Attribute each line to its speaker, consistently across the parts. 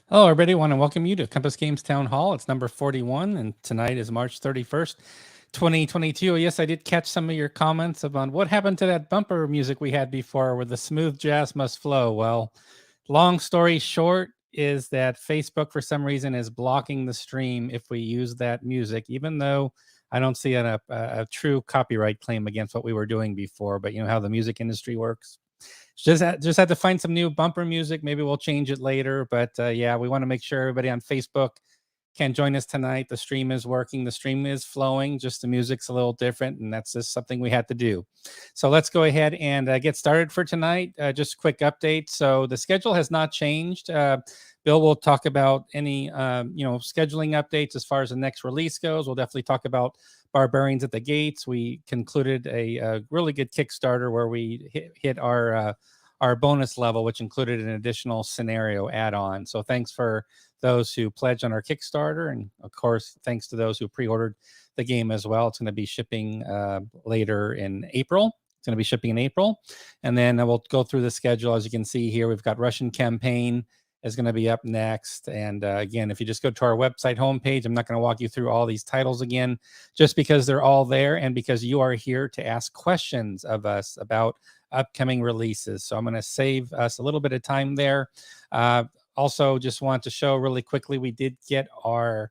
Speaker 1: Hello, everybody. I want to welcome you to Compass Games Town Hall. It's number 41, and tonight is March 31st, 2022. Yes, I did catch some of your comments about what happened to that bumper music we had before where the smooth jazz must flow. Well, long story short is that Facebook, for some reason, is blocking the stream if we use that music, even though I don't see a true copyright claim against what we were doing before. But you know how the music industry works. Just had to find some new bumper music. Maybe we'll change it later. But yeah, we want to make sure everybody on Facebook can join us tonight. The stream is working. The stream is flowing. Just the music's a little different, and that's just something we had to do. So let's go ahead and get started for tonight. Just a quick update. So the schedule has not changed. Bill will talk about any scheduling updates as far as the next release goes. We'll definitely talk about Barbarians at the Gates. We concluded a really good Kickstarter where we hit our bonus level, which included an additional scenario add-on. So thanks for those who pledged on our Kickstarter, and of course, thanks to those who pre-ordered the game as well. It's going to be shipping later in April. It's going to be shipping in April, and then we'll go through the schedule. As you can see here, we've got Russian Campaign is going to be up next. And again, if you just go to our website homepage, I'm not going to walk you through all these titles again, just because they're all there and because you are here to ask questions of us about upcoming releases. So I'm going to save us a little bit of time there. Also, just want to show really quickly, we did get our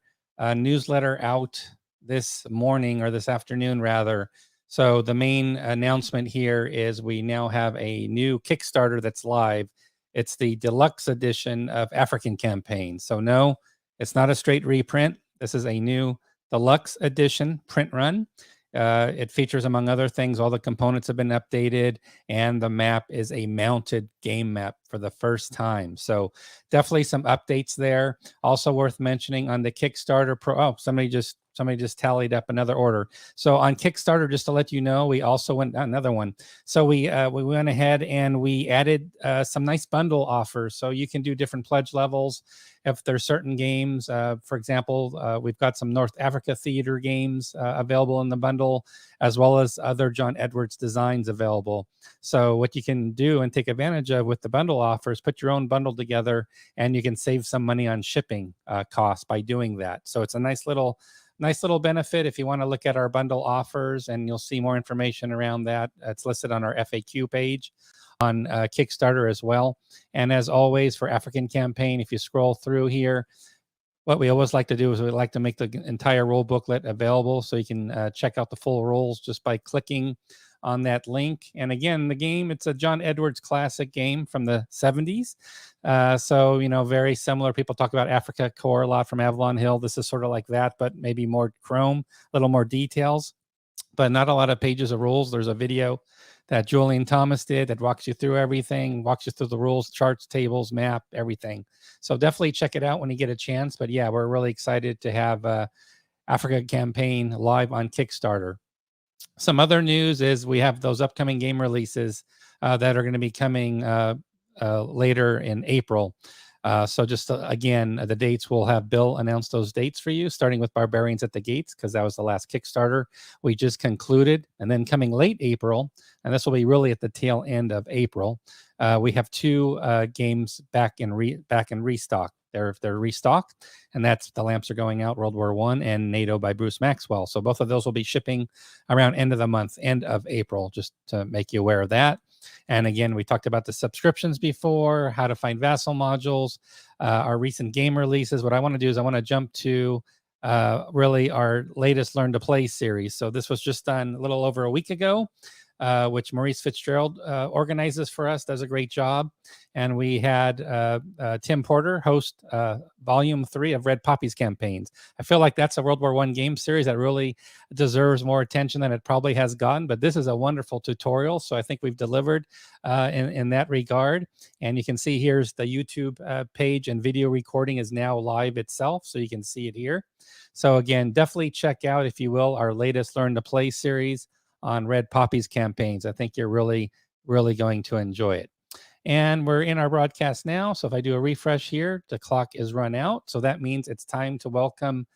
Speaker 1: newsletter out this morning, or this afternoon rather. So the main announcement here is we now have a new Kickstarter that's live. It's the deluxe edition of African Campaign. So no, it's not a straight reprint. This is a new deluxe edition print run. It features, among other things, all the components have been updated, and the map is a mounted game map for the first time. So definitely some updates there. Also worth mentioning on the Kickstarter Pro. Oh, somebody just tallied up another order. So on Kickstarter, just to let you know, we also went another one. So we went ahead and we added some nice bundle offers. So you can do different pledge levels if there's certain games. For example, we've got some North Africa theater games available in the bundle, as well as other John Edwards designs available. So what you can do and take advantage of with the bundle offers, put your own bundle together, and you can save some money on shipping costs by doing that. So it's a nice little benefit if you want to look at our bundle offers, and you'll see more information around that. It's listed on our FAQ page on Kickstarter as well. And as always, for African Campaign, if you scroll through here, what we always like to do is we like to make the entire rule booklet available, so you can check out the full rules just by clicking on that link. And again, the game, it's a John Edwards classic game from the 70s. So, very similar. People talk about Africa Core a lot from Avalon Hill. This is sort of like that, but maybe more chrome, a little more details, but not a lot of pages of rules. There's a video that Julian Thomas did that walks you through everything, walks you through the rules, charts, tables, map, everything. So definitely check it out when you get a chance. But yeah, we're really excited to have Africa Campaign live on Kickstarter. Some other news is we have those upcoming game releases that are going to be coming later in April. So just again, the dates, we'll have Bill announce those dates for you, starting with Barbarians at the Gates, because that was the last Kickstarter we just concluded. And then coming late April, and this will be really at the tail end of April, we have two games back in restock. They're restocked, and that's The Lamps Are Going Out, World War I, and NATO by Bruce Maxwell. So both of those will be shipping around end of the month, end of April, just to make you aware of that. And again, we talked about the subscriptions before, how to find Vassal modules, our recent game releases. What I want to do is I want to jump to really our latest Learn to Play series. So this was just done a little over a week ago, which Maurice Fitzgerald organizes for us, does a great job. And we had Tim Porter host Volume 3 of Red Poppy's Campaigns. I feel like that's a World War I game series that really deserves more attention than it probably has gotten, but this is a wonderful tutorial, so I think we've delivered in that regard. And you can see here's the YouTube page, and video recording is now live itself, so you can see it here. So again, definitely check out, if you will, our latest Learn to Play series on Red Poppy's Campaigns. I think you're really, really going to enjoy it. And we're in our broadcast now. So if I do a refresh here, the clock is run out. So that means it's time to welcome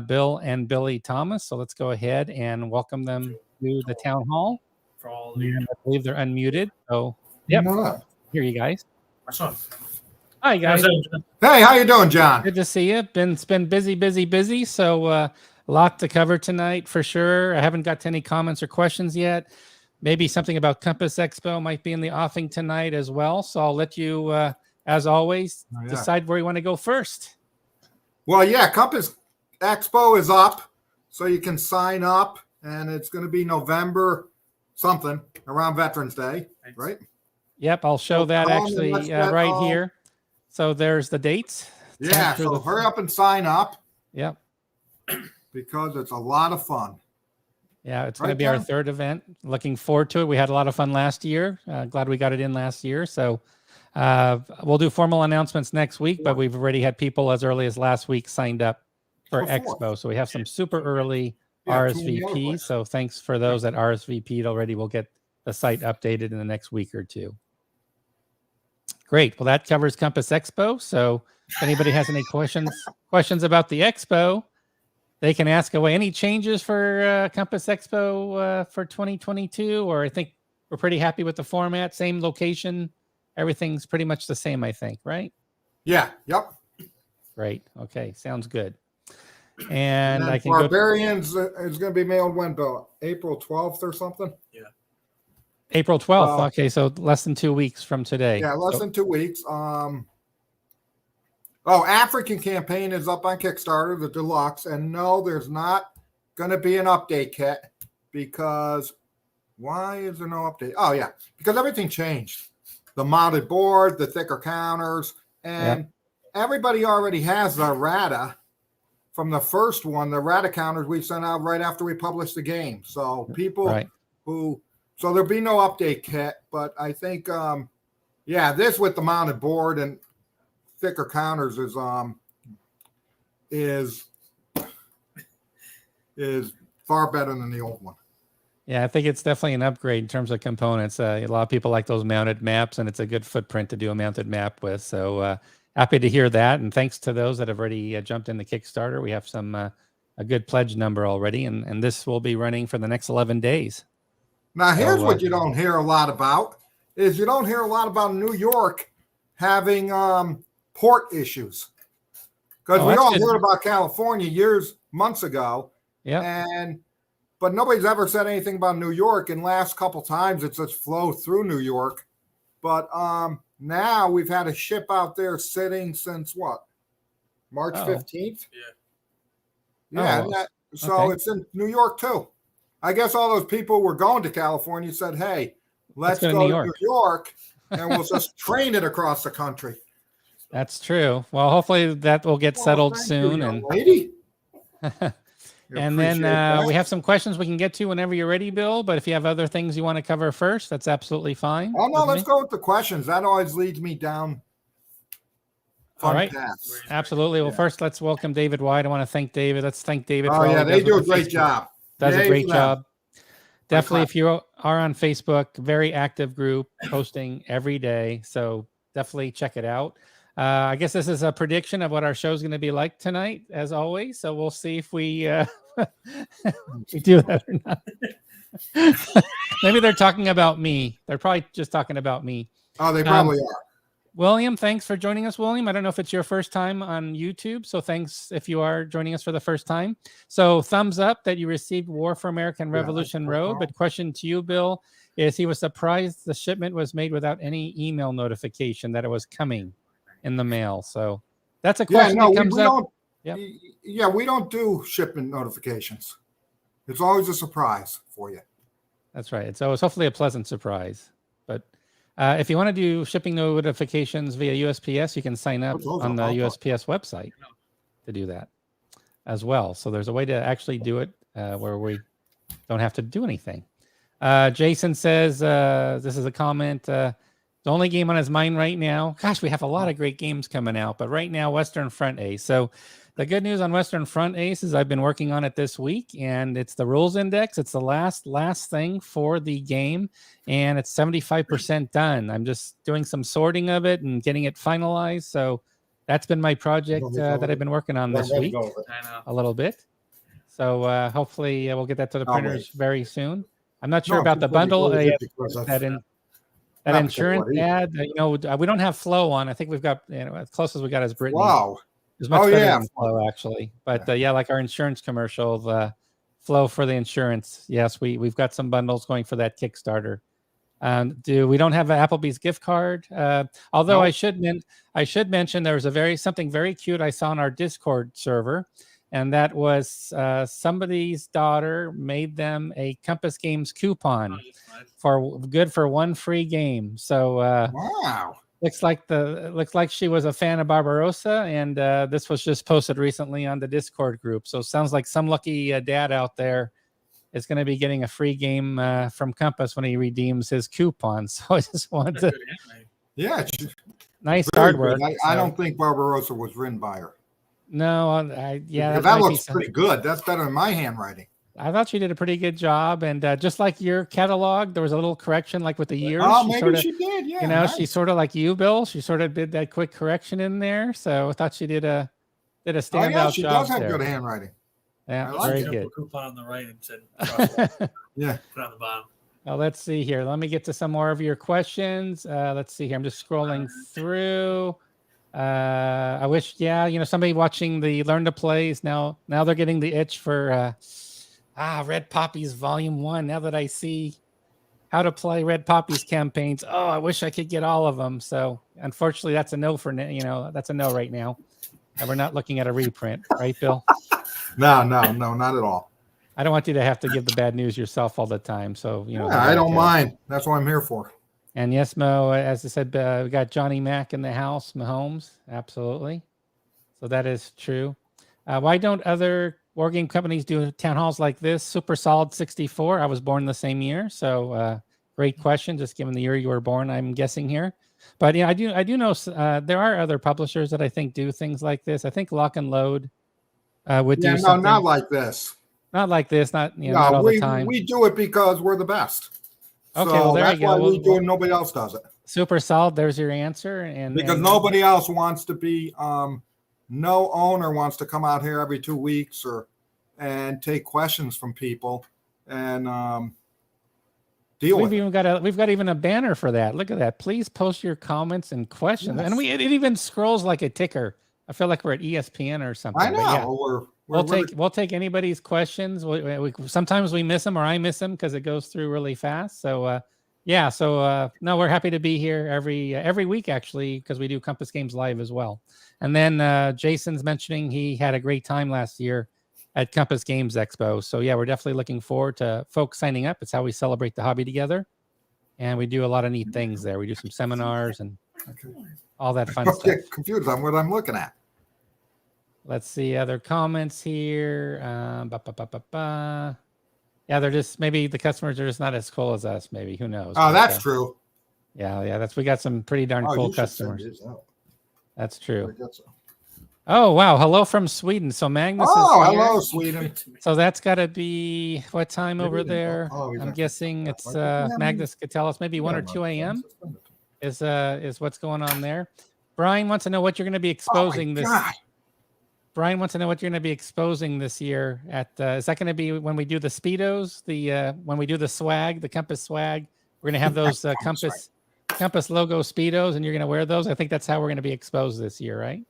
Speaker 1: Bill and Billy Thomas. So let's go ahead and welcome them to the town hall. And I believe they're unmuted. So, yep. Hear you guys. Hi, guys.
Speaker 2: Hey, how you doing, John?
Speaker 1: Good to see you. It's been busy. So a lot to cover tonight for sure. I haven't got to any comments or questions yet. Maybe something about Compass Expo might be in the offing tonight as well. So I'll let you, as always, decide where you want to go first.
Speaker 2: Well, yeah, Compass Expo is up, so you can sign up, and it's going to be November something around Veterans Day, right?
Speaker 1: Yep, I'll show that actually right here. So there's the dates.
Speaker 2: Yeah, so hurry up and sign up.
Speaker 1: Yep.
Speaker 2: Because it's a lot of fun.
Speaker 1: Yeah, it's going to be our third event. Looking forward to it. We had a lot of fun last year. Glad we got it in last year. So we'll do formal announcements next week, but we've already had people as early as last week signed up for Expo. So we have some super early RSVPs. So thanks for those that RSVP'd already. We'll get the site updated in the next week or two. Great. Well, that covers Compass Expo. So if anybody has any questions about the Expo, they can ask away. Any changes for Compass Expo for 2022? Or I think we're pretty happy with the format, same location. Everything's pretty much the same, I think, right?
Speaker 2: Yeah. Yep.
Speaker 1: Great. Okay. Sounds good. And I can
Speaker 2: Barbarians is going to be mailed when, Bill? April 12th or something?
Speaker 3: Yeah.
Speaker 1: April 12th. Okay. So less than 2 weeks from today.
Speaker 2: Yeah. Less than 2 weeks. African campaign is up on Kickstarter, the deluxe, and no, there's not going to be an update kit because why is there no update? Oh yeah, because everything changed. The mounted board, the thicker counters, and everybody already has the errata from the first one. The errata counters we sent out right after we published the game. So people so there'll be no update kit, but I think this with the mounted board and thicker counters is far better than the old one.
Speaker 1: Yeah, I think it's definitely an upgrade in terms of components. A lot of people like those mounted maps, and it's a good footprint to do a mounted map with. So happy to hear that, and thanks to those that have already jumped in the Kickstarter. We have some a good pledge number already, and this will be running for the next 11 days.
Speaker 2: Now, here's what you don't hear a lot about, is you don't hear a lot about New York having port issues. Because we all heard about California months ago.
Speaker 1: Yeah.
Speaker 2: But nobody's ever said anything about New York. And last couple times it's just flowed through New York. But now we've had a ship out there sitting since what? March 15th?
Speaker 3: Yeah.
Speaker 2: Yeah. It's in New York too. I guess all those people were going to California said, hey, let's go to New York and we'll just train it across the country.
Speaker 1: That's true. Well, hopefully that will get settled soon. And
Speaker 2: lady.
Speaker 1: And then we have some questions we can get to whenever you're ready, Bill. But if you have other things you want to cover first, that's absolutely fine.
Speaker 2: Oh, no, let's go with the questions. That always leads me down.
Speaker 1: All right. Paths. Absolutely. Well, first, let's welcome David White. I want to thank David. Let's thank David.
Speaker 2: Oh, yeah, they do a great job.
Speaker 1: Does a great job. Definitely, if you are on Facebook, very active group, posting every day. So definitely check it out. I guess this is a prediction of what our show is going to be like tonight, as always. So we'll see if we we do that or not. Maybe they're talking about me. They're probably just talking about me.
Speaker 2: Oh, they probably are.
Speaker 1: William, thanks for joining us, William. I don't know if it's your first time on YouTube, so thanks if you are joining us for the first time. So thumbs up that you received War for American Revolution Road. But question to you, Bill, is he was surprised the shipment was made without any email notification that it was coming in the mail. So that's a question that comes up.
Speaker 2: Yeah, we don't do shipment notifications. It's always a surprise for you.
Speaker 1: That's right. It's always hopefully a pleasant surprise. But if you want to do shipping notifications via USPS, you can sign up on the USPS website to do that as well. So there's a way to actually do it where we don't have to do anything. Jason says, this is a comment, the only game on his mind right now, gosh, we have a lot of great games coming out, but right now, Western Front Ace. So the good news on Western Front Ace is I've been working on it this week, and it's the rules index. It's the last thing for the game, and it's 75% done. I'm just doing some sorting of it and getting it finalized. So that's been my project that I've been working on this week a little bit. So hopefully we'll get that to the printers very soon. I'm not sure about the bundle. That
Speaker 2: Not because of
Speaker 1: insurance
Speaker 2: what he-
Speaker 1: ad, we don't have Flow on. I think we've got, as close as we got is Brittany.
Speaker 2: Wow.
Speaker 1: It was much
Speaker 2: Oh,
Speaker 1: better
Speaker 2: yeah,
Speaker 1: than Flow, actually. But
Speaker 2: Yeah.
Speaker 1: like our insurance commercial, the Flow for the insurance. Yes, we've got some bundles going for that Kickstarter. We don't have an Applebee's gift card. Although
Speaker 2: Nope.
Speaker 1: I should mention there was something very cute I saw on our Discord server, and that was somebody's daughter made them a Compass Games coupon for one free game. So
Speaker 2: Wow.
Speaker 1: looks like she was a fan of Barbarossa, and this was just posted recently on the Discord group. So sounds like some lucky dad out there is going to be getting a free game from Compass when he redeems his coupon. So I just wanted to.
Speaker 2: Yeah.
Speaker 1: Nice
Speaker 2: Very
Speaker 1: artwork.
Speaker 2: good. I don't think Barbarossa was written by her.
Speaker 1: No,
Speaker 2: Because that looks pretty good. That's better than my handwriting.
Speaker 1: I thought she did a pretty good job, and just like your catalog, there was a little correction, like with the years.
Speaker 2: Oh, maybe she did. Yeah, nice.
Speaker 1: She's sort of like you, Bill. She sort of did that quick correction in there, so I thought she did a standout
Speaker 2: She
Speaker 1: job
Speaker 2: does have
Speaker 1: there.
Speaker 2: good handwriting.
Speaker 1: Yeah,
Speaker 2: like
Speaker 1: very
Speaker 2: it.
Speaker 1: good.
Speaker 4: Coupon on the right and said,
Speaker 2: Yeah.
Speaker 4: put on the bottom.
Speaker 1: Well, let's see here. Let me get to some more of your questions. Let's see here. I'm just scrolling through. I wish, somebody watching the Learn to Plays now they're getting the itch for Red Poppies Volume 1. Now that I see how to play Red Poppies campaigns, I wish I could get all of them. So unfortunately, that's a no for that's a no right now. And we're not looking at a reprint, right, Bill?
Speaker 2: No, not at all.
Speaker 1: I don't want you to have to give the bad news yourself all the time. So
Speaker 2: I don't mind. That's what I'm here for.
Speaker 1: And yes, Mo, as I said, we got Johnny Mac in the house, Mahomes. Absolutely. So that is true. Why don't other wargame companies do town halls like this? Super Solid 64. I was born the same year. So great question, just given the year you were born, I'm guessing here. But I do know there are other publishers that I think do things like this. I think Lock and Load would do something.
Speaker 2: Not like this.
Speaker 1: Not like this, not all the time.
Speaker 2: We do it because we're the best.
Speaker 1: Okay,
Speaker 2: so
Speaker 1: well, there
Speaker 2: that's
Speaker 1: you go.
Speaker 2: why we do it. Nobody else does it.
Speaker 1: Super Solid. There's your answer. And
Speaker 2: because nobody else wants to be, no owner wants to come out here every 2 weeks and take questions from people and deal with it.
Speaker 1: We've got even a banner for that. Look at that. Please post your comments and questions. Yes. And it even scrolls like a ticker. I feel like we're at ESPN or something.
Speaker 2: I know.
Speaker 1: We'll take anybody's questions. Sometimes we miss them, or I miss them because it goes through really fast. So no, we're happy to be here every week actually, because we do Compass Games Live as well. And then Jason's mentioning he had a great time last year at Compass Games Expo. So yeah, we're definitely looking forward to folks signing up. It's how we celebrate the hobby together, and we do a lot of neat things there. We do some seminars and all that fun stuff.
Speaker 2: Get confused on what I'm looking at.
Speaker 1: Let's see other comments here. Yeah, they're just, maybe the customers are just not as cool as us. Maybe, who knows?
Speaker 2: Oh, that's true.
Speaker 1: Yeah, we got some pretty darn cool customers. That's true.
Speaker 2: So.
Speaker 1: Oh wow, hello from Sweden. So Magnus is here.
Speaker 2: Hello Sweden.
Speaker 1: So that's got to be what time over there? I'm guessing it's Magnus could tell us maybe 1 or 2 a.m. is what's going on there. Brian wants to know what you're going to be exposing this. Brian wants to know what you're going to be exposing this year at. Is that going to be when we do the Speedos, when we do the swag, the Compass swag? We're going to have those Compass logo Speedos, and you're going to wear those. I think that's how we're going to be exposed this year, right?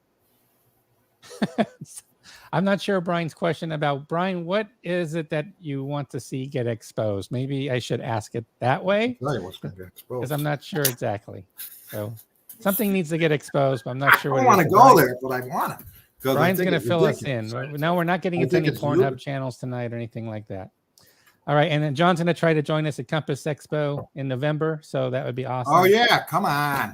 Speaker 1: I'm not sure Brian's question about Brian. What is it that you want to see get exposed? Maybe I should ask it that way, because I'm not sure exactly. So something needs to get exposed, but I'm not sure.
Speaker 2: I don't want to go there, but I want to.
Speaker 1: Brian's going to fill us in. No, we're not getting into any Pornhub channels tonight or anything like that. All right. And then John's going to try to join us at Compass Expo in November. So that would be awesome.
Speaker 2: Oh, yeah. Come on.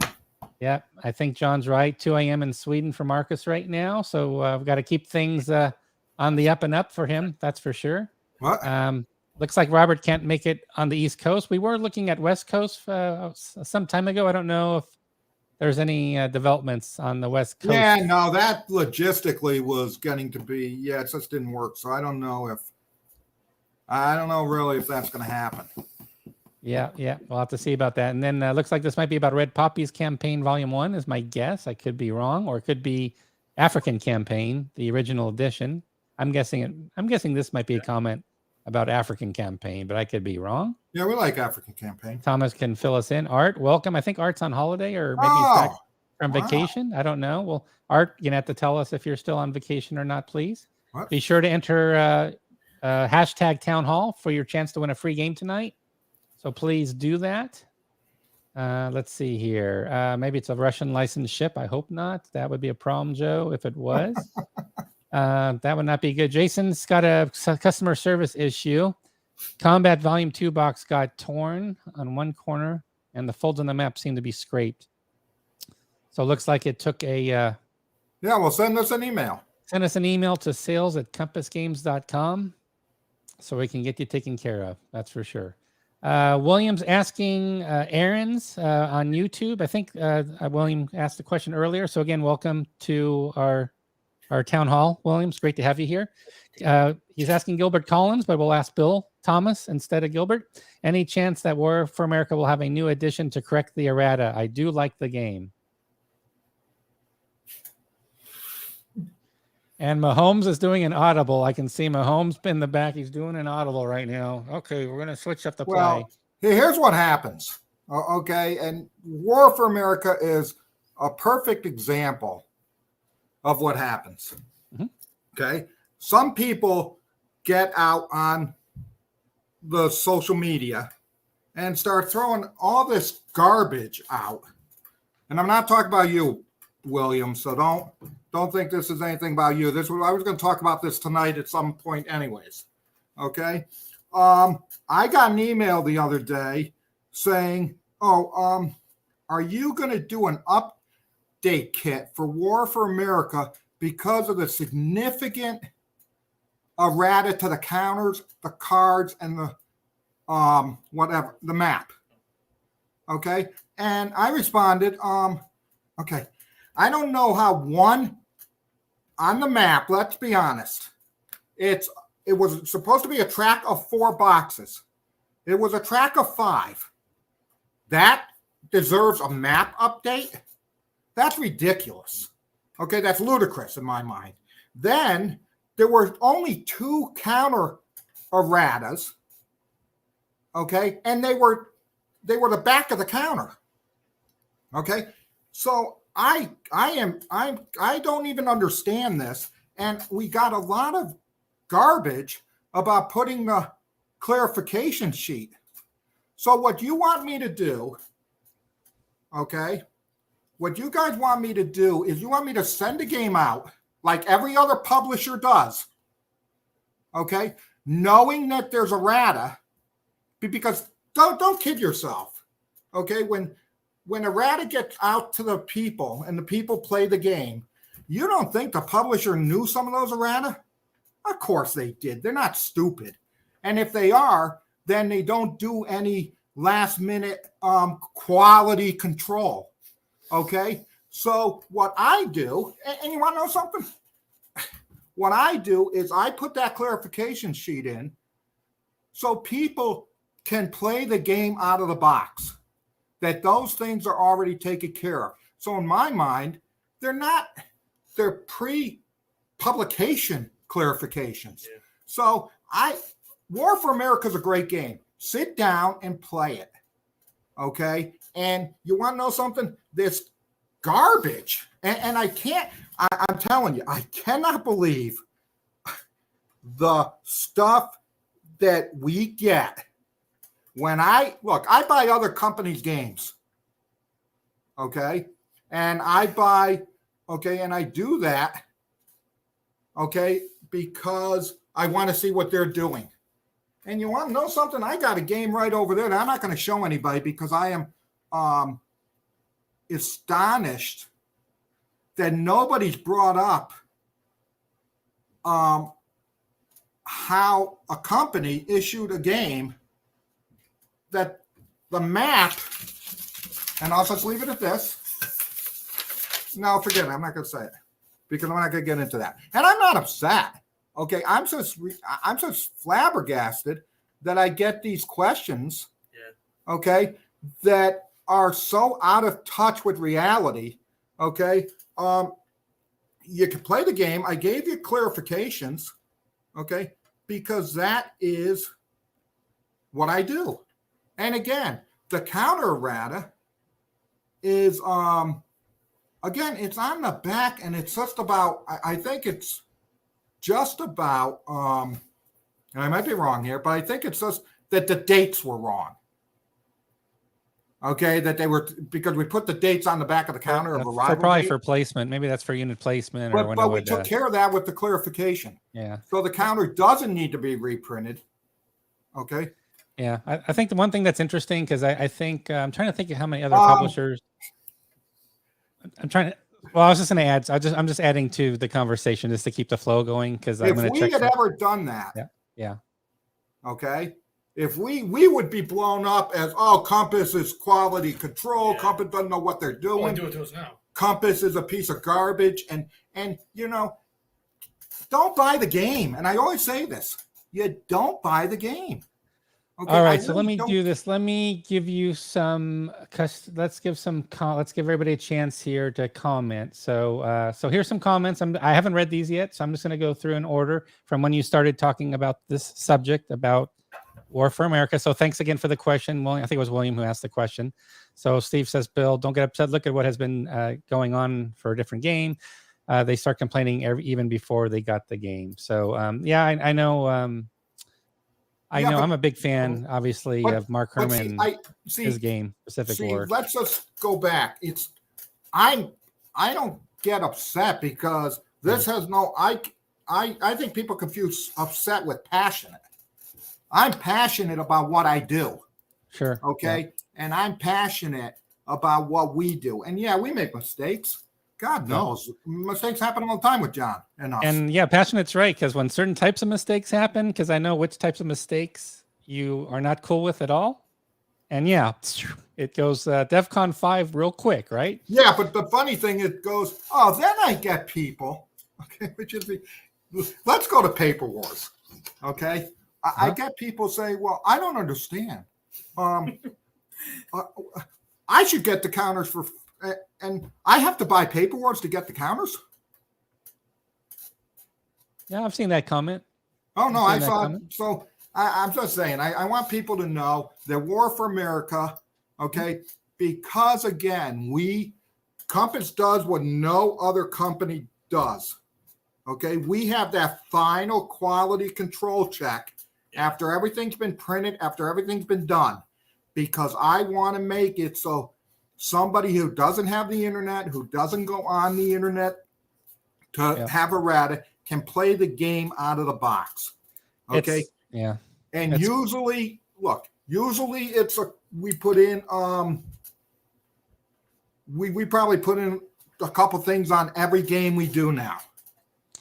Speaker 1: Yeah. I think John's right. 2 a.m. in Sweden for Marcus right now. So we've got to keep things on the up and up for him. That's for sure.
Speaker 2: What?
Speaker 1: Looks like Robert can't make it on the East Coast. We were looking at West Coast some time ago. I don't know if there's any developments on the West Coast.
Speaker 2: Yeah, no, that logistically was getting to be, it just didn't work. So I don't know really if that's going to happen.
Speaker 1: Yeah. We'll have to see about that. And then looks like this might be about Red Poppies Campaign Volume 1 is my guess. I could be wrong, or it could be African Campaign, the original edition. I'm guessing this might be a comment about African campaign, but I could be wrong.
Speaker 2: Yeah, we like African campaign.
Speaker 1: Thomas can fill us in. Art, welcome. I think Art's on holiday, or maybe he's back from
Speaker 2: wow.
Speaker 1: vacation. I don't know. Well, Art, you're gonna have to tell us if you're still on vacation or not, please.
Speaker 2: What?
Speaker 1: Be sure to enter hashtag Town Hall for your chance to win a free game tonight. So please do that. Let's see here. Maybe it's a Russian licensed ship. I hope not. That would be a problem, Joe, if it was. That would not be good. Jason's got a customer service issue. Combat Volume 2 box got torn on one corner, and the folds on the map seem to be scraped. So it looks like it took a...
Speaker 2: yeah, well, send us an email.
Speaker 1: Send us an email to sales@compassgames.com so we can get you taken care of. That's for sure. William's asking errands on YouTube. I think William asked a question earlier. So again, welcome to our town hall, William. It's great to have you here. He's asking Gilbert Collins, but we'll ask Bill Thomas instead of Gilbert. Any chance that War for America will have a new addition to correct the errata? I do like the game. And Mahomes is doing an audible. I can see Mahomes in the back. He's doing an audible right now. Okay, we're going to switch up the play.
Speaker 2: Well, here's what happens. Okay, and War for America is a perfect example of what happens.
Speaker 1: Mhm.
Speaker 2: Okay, some people get out on the social media and start throwing all this garbage out. And I'm not talking about you, William, so don't think this is anything about you. I was going to talk about this tonight at some point anyways. Okay. I got an email the other day saying, are you going to do an update kit for War for America because of the significant errata to the counters, the cards, and the the map? Okay. And I responded, okay, I don't know how one on the map, let's be honest, it was supposed to be a track of 4 boxes. It was a track of 5. That deserves a map update? That's ridiculous. Okay, that's ludicrous in my mind. Then there were only 2 counter erratas. Okay, and they were the back of the counter. Okay, so I don't even understand this, and we got a lot of garbage about putting the clarification sheet. So what you want me to do, okay, what you guys want me to do is you want me to send a game out like every other publisher does, okay, knowing that there's errata, because don't kid yourself, okay, when errata gets out to the people and the people play the game, you don't think the publisher knew some of those errata? Of course they did. They're not stupid. And if they are, then they don't do any last minute quality control. Okay? So what I do, and you want to know something? What I do is I put that clarification sheet in so people can play the game out of the box, that those things are already taken care of. So in my mind, they're pre-publication clarifications. Yeah. So War for America is a great game. Sit down and play it. Okay. And you want to know something? This garbage. And I'm telling you, I cannot believe the stuff that we get. When I buy other companies' games, okay, and I do that, okay, because I want to see what they're doing. And you want to know something? I got a game right over there that I'm not going to show anybody because I am astonished that nobody's brought up how a company issued a game that the map, and I'll just leave it at this. No, forget it. I'm not going to say it because I'm not going to get into that. And I'm not upset. Okay, I'm just flabbergasted that I get these questions. Yeah. Okay, that are so out of touch with reality. Okay, you can play the game. I gave you clarifications. Okay, because that is what I do. And again, the counter errata is again, it's on the back, and it's just about, I think it's just about and I might be wrong here, but I think it's just that the dates were wrong. Okay, that they were, because we put the dates on the back of the counter of arrival.
Speaker 1: Probably for placement. Maybe that's for unit placement, or
Speaker 2: but we took care of that with the clarification.
Speaker 1: Yeah.
Speaker 2: So the counter doesn't need to be reprinted. Okay.
Speaker 1: Yeah, I think the one thing that's interesting, because I think I'm trying to think of how many other publishers. I'm trying to. Well, I was just going to add. I'm just adding to the conversation just to keep the flow going, because I'm going to check.
Speaker 2: If we had ever done that,
Speaker 1: yeah.
Speaker 2: Okay. If we would be blown up as, oh, Compass is quality control. Yeah. Compass doesn't know what they're doing.
Speaker 3: Well, do it to us now.
Speaker 2: Compass is a piece of garbage, and you know, don't buy the game. And I always say this: you don't buy the game. Okay,
Speaker 1: all right, so let me do this. Let me give you some. Let's give everybody a chance here to comment. So, here's some comments. I haven't read these yet, so I'm just going to go through in order from when you started talking about this subject about War for America. So, thanks again for the question. Well, I think it was William who asked the question. So, Steve says, "Bill, don't get upset. Look at what has been going on for a different game. They start complaining even before they got the game." So, yeah, I know. I know I'm a big fan, obviously, of Mark Herman, his game, Pacific War.
Speaker 2: Let's just go back. I don't get upset because this has no. I think people confuse upset with passionate. I'm passionate about what I do.
Speaker 1: Sure.
Speaker 2: Okay, yeah. And I'm passionate about what we do. And yeah, we make mistakes. God knows, mistakes happen all the time with John and us.
Speaker 1: And yeah, passionate's right, because when certain types of mistakes happen, because I know which types of mistakes you are not cool with at all. And yeah, it goes DEFCON 5 real quick, right?
Speaker 2: Yeah, but the funny thing, it goes, oh, then I get people, okay, let's go to Paper Wars, okay? I get people say, well, I don't understand. I should get the counters for... And I have to buy Paper Wars to get the counters?
Speaker 1: Yeah, I've seen that comment.
Speaker 2: Oh, no, I saw it. So I'm just saying, I want people to know that War for America, okay, because, again, Compass does what no other company does, okay? We have that final quality control check after everything's been printed, after everything's been done, because I want to make it so somebody who doesn't have the internet, who doesn't go on the internet to have errata, can play the game out of the box. Okay. And usually we put in we probably put in a couple things on every game we do now.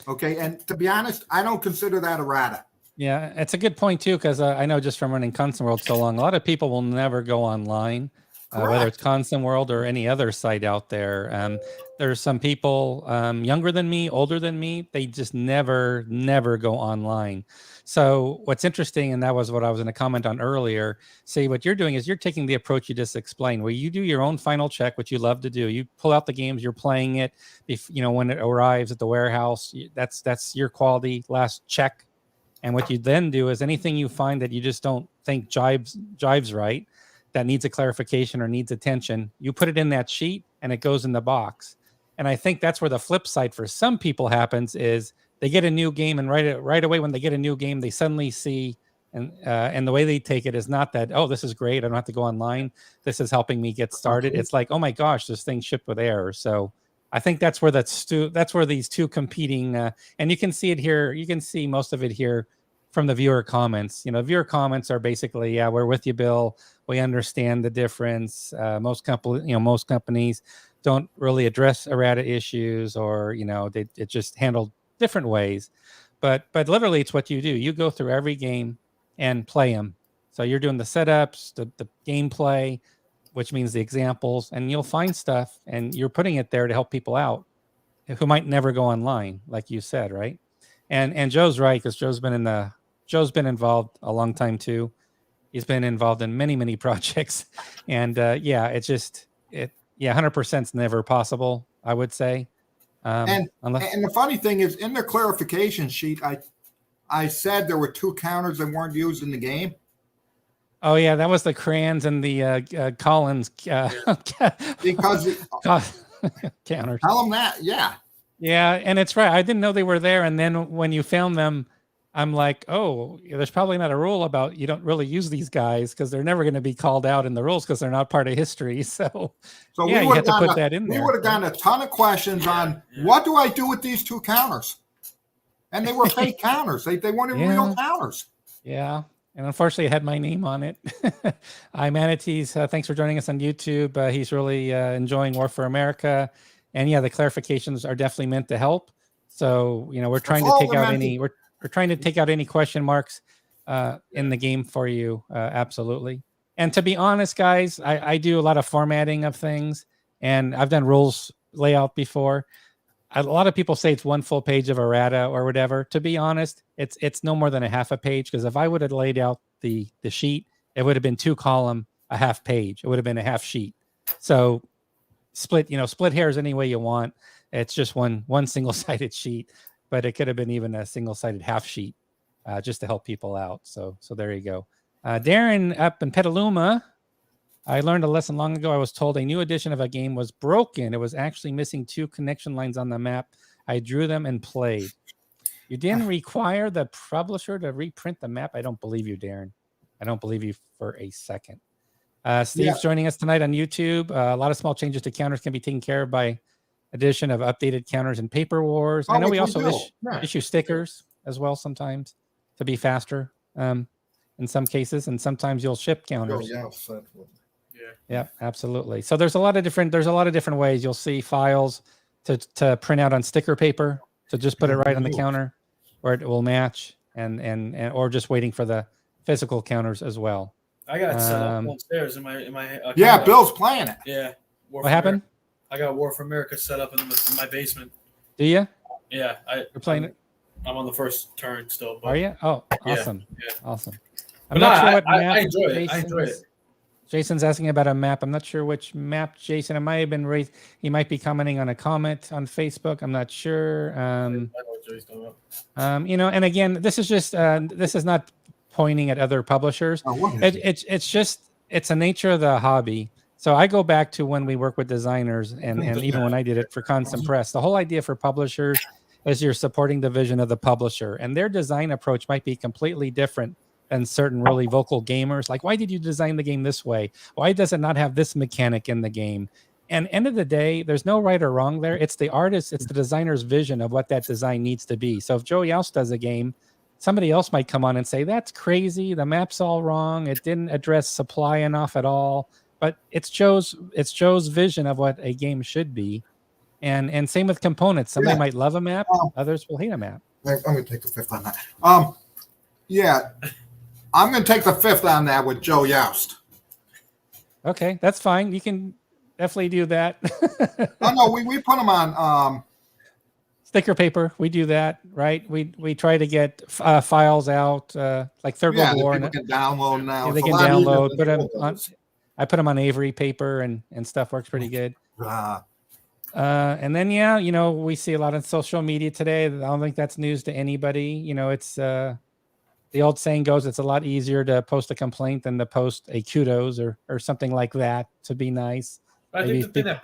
Speaker 2: Okay. And to be honest, I don't consider that errata.
Speaker 1: Yeah, it's a good point too, because I know just from running Constant World so long, a lot of people will never go online. Whether it's Constant World or any other site out there. There's some people younger than me, older than me, they just never go online. So what's interesting, and that was what I was going to comment on earlier, see, what you're doing is you're taking the approach you just explained, where you do your own final check, which you love to do. You pull out the games, you're playing it, when it arrives at the warehouse, that's your quality last check. And what you then do is anything you find that you just don't think jives right, that needs a clarification or needs attention, you put it in that sheet and it goes in the box. And I think that's where the flip side for some people happens is they get a new game, and right away when they get a new game, they suddenly see, and the way they take it is not that, oh, this is great, I don't have to go online, this is helping me get started. It's like, oh my gosh, this thing shipped with errors. So I think that's where that's where these two competing, and you can see it here. You can see most of it here from the viewer comments. Viewer comments are basically, yeah, we're with you, Bill. We understand the difference. Most companies don't really address errata issues, or it just handled different ways. But literally, it's what you do. You go through every game and play them. So you're doing the setups, the gameplay, which means the examples, and you'll find stuff, and you're putting it there to help people out who might never go online, like you said, right? And Joe's right, because Joe's been involved a long time too. He's been involved in many projects, and it's just 100% is never possible, I would say.
Speaker 2: And the funny thing is, in the clarification sheet, I said there were 2 counters that weren't used in the game.
Speaker 1: Oh yeah, that was the Crayons and the Collins
Speaker 2: Because
Speaker 1: counters.
Speaker 2: tell them that, yeah.
Speaker 1: Yeah, and it's right. I didn't know they were there, and then when you found them, I'm like, oh, there's probably not a rule about you don't really use these guys because they're never going to be called out in the rules because they're not part of history. So yeah, you have to put that in there.
Speaker 2: We would have gotten a ton of questions on what do I do with these 2 counters? And they were fake counters. They weren't even real counters.
Speaker 1: Yeah. And unfortunately, it had my name on it. Manatees, thanks for joining us on YouTube. He's really enjoying War for America. And yeah, the clarifications are definitely meant to help. So, we're trying to take out any, we're trying to take out any question marks in the game for you. Absolutely. And to be honest, guys, I do a lot of formatting of things, and I've done rules layout before. A lot of people say it's 1 full page of errata or whatever. To be honest, it's no more than a half a page, because if I would have laid out the sheet, it would have been 2 column, a half page. It would have been a half sheet. So split hairs any way you want. It's just one single-sided sheet, but it could have been even a single-sided half sheet just to help people out. So there you go. Darren up in Petaluma. I learned a lesson long ago. I was told a new edition of a game was broken. It was actually missing 2 connection lines on the map. I drew them and played. You didn't require the publisher to reprint the map? I don't believe you, Darren. I don't believe you for a second. Steve's joining us tonight on YouTube. A lot of small changes to counters can be taken care of by addition of updated counters and Paper Wars. I know we also issue stickers as well sometimes to be faster in some cases, and sometimes you'll ship counters. Yeah, absolutely. So there's a lot of different ways. You'll see files to print out on sticker paper. So just put it right on the counter where it will match, and or just waiting for the physical counters as well.
Speaker 4: I got it set up downstairs in my
Speaker 2: yeah, Bill's playing it.
Speaker 4: Yeah.
Speaker 1: What happened?
Speaker 4: I got War for America set up in my basement.
Speaker 1: Do you?
Speaker 4: Yeah,
Speaker 1: You're playing it.
Speaker 4: I'm on the first turn still. But
Speaker 1: are you? Oh, awesome.
Speaker 4: Yeah.
Speaker 1: Awesome.
Speaker 4: I'm not sure what map. I enjoy it. I enjoy it.
Speaker 1: Jason's asking about a map. I'm not sure which map, Jason. It might have been raised. He might be commenting on a comment on Facebook. I'm not sure. And again, this is just this is not pointing at other publishers. It's a nature of the hobby. So I go back to when we work with designers, and even when I did it for Constant Press, the whole idea for publishers is you're supporting the vision of the publisher, and their design approach might be completely different than certain really vocal gamers. Like, why did you design the game this way? Why does it not have this mechanic in the game? And end of the day, there's no right or wrong there. It's the artist, it's the designer's vision of what that design needs to be. So if Joe Youst does a game, somebody else might come on and say, that's crazy. The map's all wrong. It didn't address supply enough at all. But it's Joe's vision of what a game should be. And same with components. Somebody might love a map, others will hate a map.
Speaker 2: I'm going to take the 5th on that. I'm going to take the 5th on that with Joe Youst.
Speaker 1: Okay, that's fine. You can definitely do that.
Speaker 2: No, we put them on
Speaker 1: sticker paper. We do that, right? We try to get files out like Third World War.
Speaker 2: People can download now.
Speaker 1: Yeah, they can download. I put them on Avery paper, and stuff works pretty good. And then we see a lot on social media today. I don't think that's news to anybody. It's the old saying goes, it's a lot easier to post a complaint than to post a kudos or something like that to be nice.
Speaker 4: I think the thing that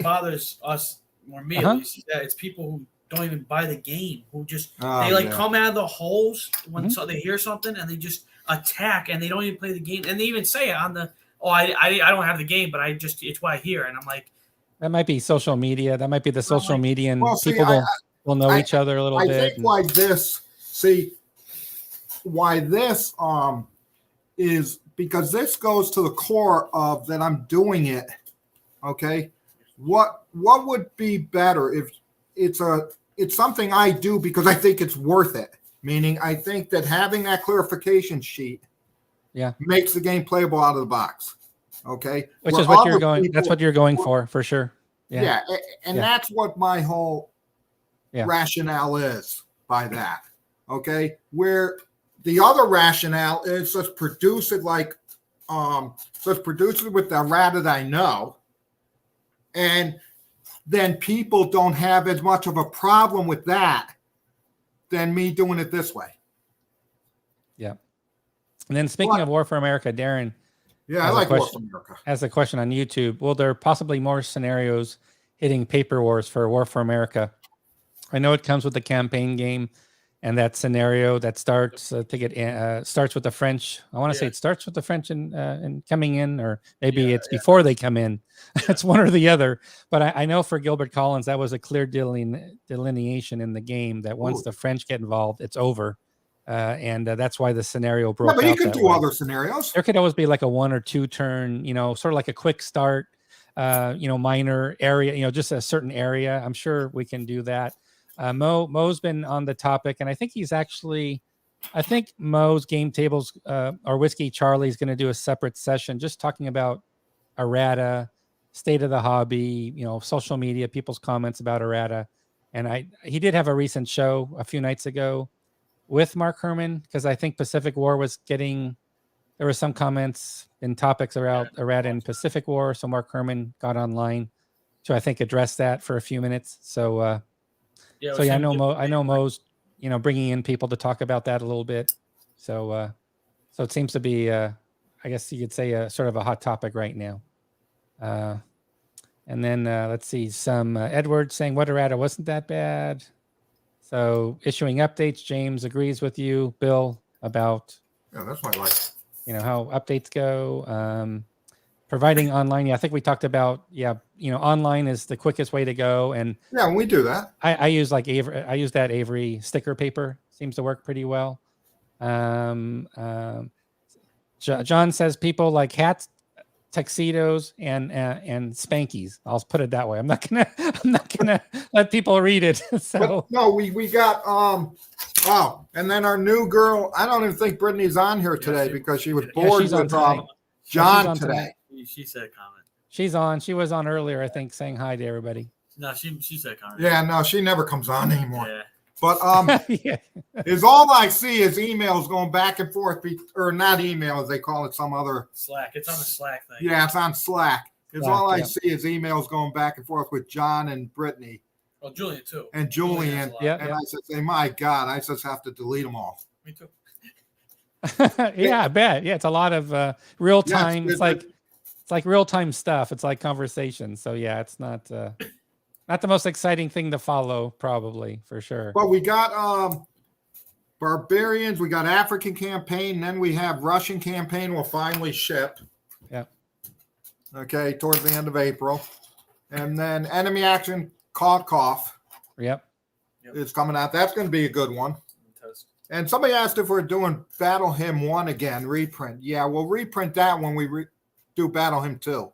Speaker 4: bothers us, or me at least, is that it's people who don't even buy the game, who just come out of the holes when they hear something and they just attack, and they don't even play the game, and they even say it on the I don't have the game, but it's what I hear, and I'm like,
Speaker 1: that might be social media. That might be the social media, and people will know each other a little bit.
Speaker 2: I think why this is because this goes to the core of that I'm doing it. Okay, what would be better if it's something I do because I think it's worth it. Meaning, I think that having that clarification sheet makes the game playable out of the box. Okay,
Speaker 1: which is what you're going. That's what you're going for sure.
Speaker 2: Yeah, and that's what my whole rationale is by that. Okay, where the other rationale is let's produce it with the errata that I know, and then people don't have as much of a problem with that than me doing it this way.
Speaker 1: Yeah. And then speaking of War for America, Darren.
Speaker 2: Yeah, I like War for America.
Speaker 1: Has a question on YouTube. Will there possibly more scenarios hitting Paper Wars for War for America? I know it comes with the campaign game, and that scenario that starts starts with the French. I want to say it starts with the French and coming in, or maybe it's before they come in. It's one or the other. But I know for Gilbert Collins, that was a clear delineation in the game that once the French get involved, it's over. And that's why the scenario broke out.
Speaker 2: But you can do other scenarios.
Speaker 1: There could always be like a 1 or 2 turn, sort of like a quick start, minor area, just a certain area. I'm sure we can do that. Mo's been on the topic, and I think Mo's Game Tables or Whiskey Charlie is going to do a separate session just talking about errata, state of the hobby, social media, people's comments about errata. And he did have a recent show a few nights ago with Mark Herman, because I think Pacific War there were some comments and topics around errata in Pacific War. So Mark Herman got online to, I think, address that for a few minutes. So, I know Mo's, bringing in people to talk about that a little bit. So it seems to be, I guess you could say, a sort of a hot topic right now. And then let's see, some Edward saying what errata wasn't that bad. So issuing updates, James agrees with you, Bill, about
Speaker 2: that's my life.
Speaker 1: How updates go. Providing online, I think we talked about, online is the quickest way to go. And
Speaker 2: we do that.
Speaker 1: I use that Avery sticker paper. Seems to work pretty well. John says people like hats, tuxedos, and spankies. I'll put it that way. I'm not gonna let people read it. So
Speaker 2: but no, we got and then our new girl. I don't even think Brittany's on here today because she was bored with John today.
Speaker 4: She said a comment.
Speaker 1: She's on. She was on earlier, I think, saying hi to everybody.
Speaker 4: No, she said a comment.
Speaker 2: Yeah, no, she never comes on anymore.
Speaker 4: Yeah.
Speaker 2: But is all I see is emails going back and forth, or not emails, they call it some other
Speaker 4: Slack. It's on the Slack thing.
Speaker 2: Yeah, it's on Slack. All I see is emails going back and forth with John and Brittany.
Speaker 4: Well, Julian too.
Speaker 2: And Julian. I said, my God, I just have to delete them all.
Speaker 4: Me too.
Speaker 1: I bet. Yeah, it's a lot of real time. It's like real time stuff. It's like conversation. So it's not the most exciting thing to follow, probably, for sure.
Speaker 2: But we got barbarians, we got African campaign, then we have Russian campaign will finally ship.
Speaker 1: Yep.
Speaker 2: Okay, towards the end of April. And then enemy action cough.
Speaker 1: Yep.
Speaker 2: Is coming out. That's going to be a good one. And somebody asked if we're doing Battle Hymn 1 again, reprint. Yeah, we'll reprint that when we do Battle Hymn 2.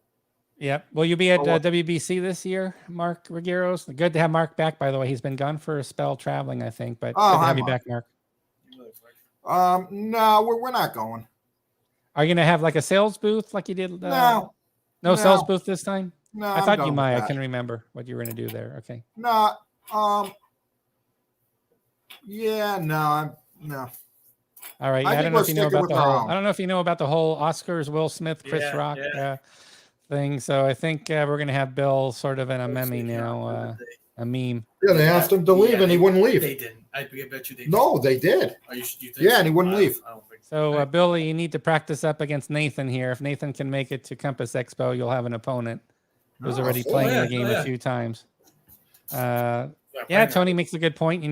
Speaker 1: Yep. Will you be at WBC this year, Mark Regueros? Good to have Mark back, by the way. He's been gone for a spell traveling, I think, but good to have you back, Mark.
Speaker 2: No, we're not going.
Speaker 1: Are you going to have like a sales booth like you did? No sales booth this time?
Speaker 2: No,
Speaker 1: I thought you might. I can remember what you were going to do there. Okay.
Speaker 2: No. No.
Speaker 1: All right. I don't know if you know about the whole. I don't know if you know about the whole Oscars, Will Smith, Chris Rock thing. So I think we're going to have Bill sort of in a meme now, a meme.
Speaker 2: Yeah, they asked him to leave, and he wouldn't leave.
Speaker 4: They didn't. I bet you they did.
Speaker 2: No, they did.
Speaker 4: You think
Speaker 2: and he wouldn't leave.
Speaker 4: I don't think
Speaker 1: so. Billy, you need to practice up again't Nathan here. If Nathan can make it to Compass Expo, you'll have an opponent who's already playing the game a few times. Tony makes a good point.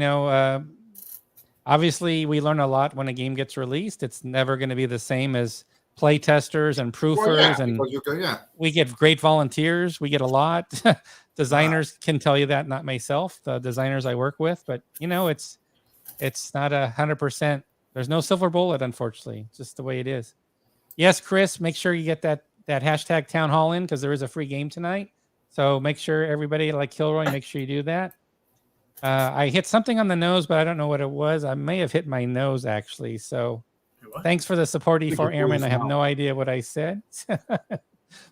Speaker 1: Obviously, we learn a lot when a game gets released. It's never going to be the same as play testers and proofers, and we get great volunteers. We get a lot. Designers can tell you that, not myself, the designers I work with, but it's not 100%. There's no silver bullet, unfortunately. It's just the way it is. Yes, Chris, make sure you get that hashtag town hall in, because there is a free game tonight. So make sure everybody, like Kilroy, make sure you do that. I hit something on the nose, but I don't know what it was. I may have hit my nose, actually. So thanks for the support, E4 Airman. I have no idea what I said.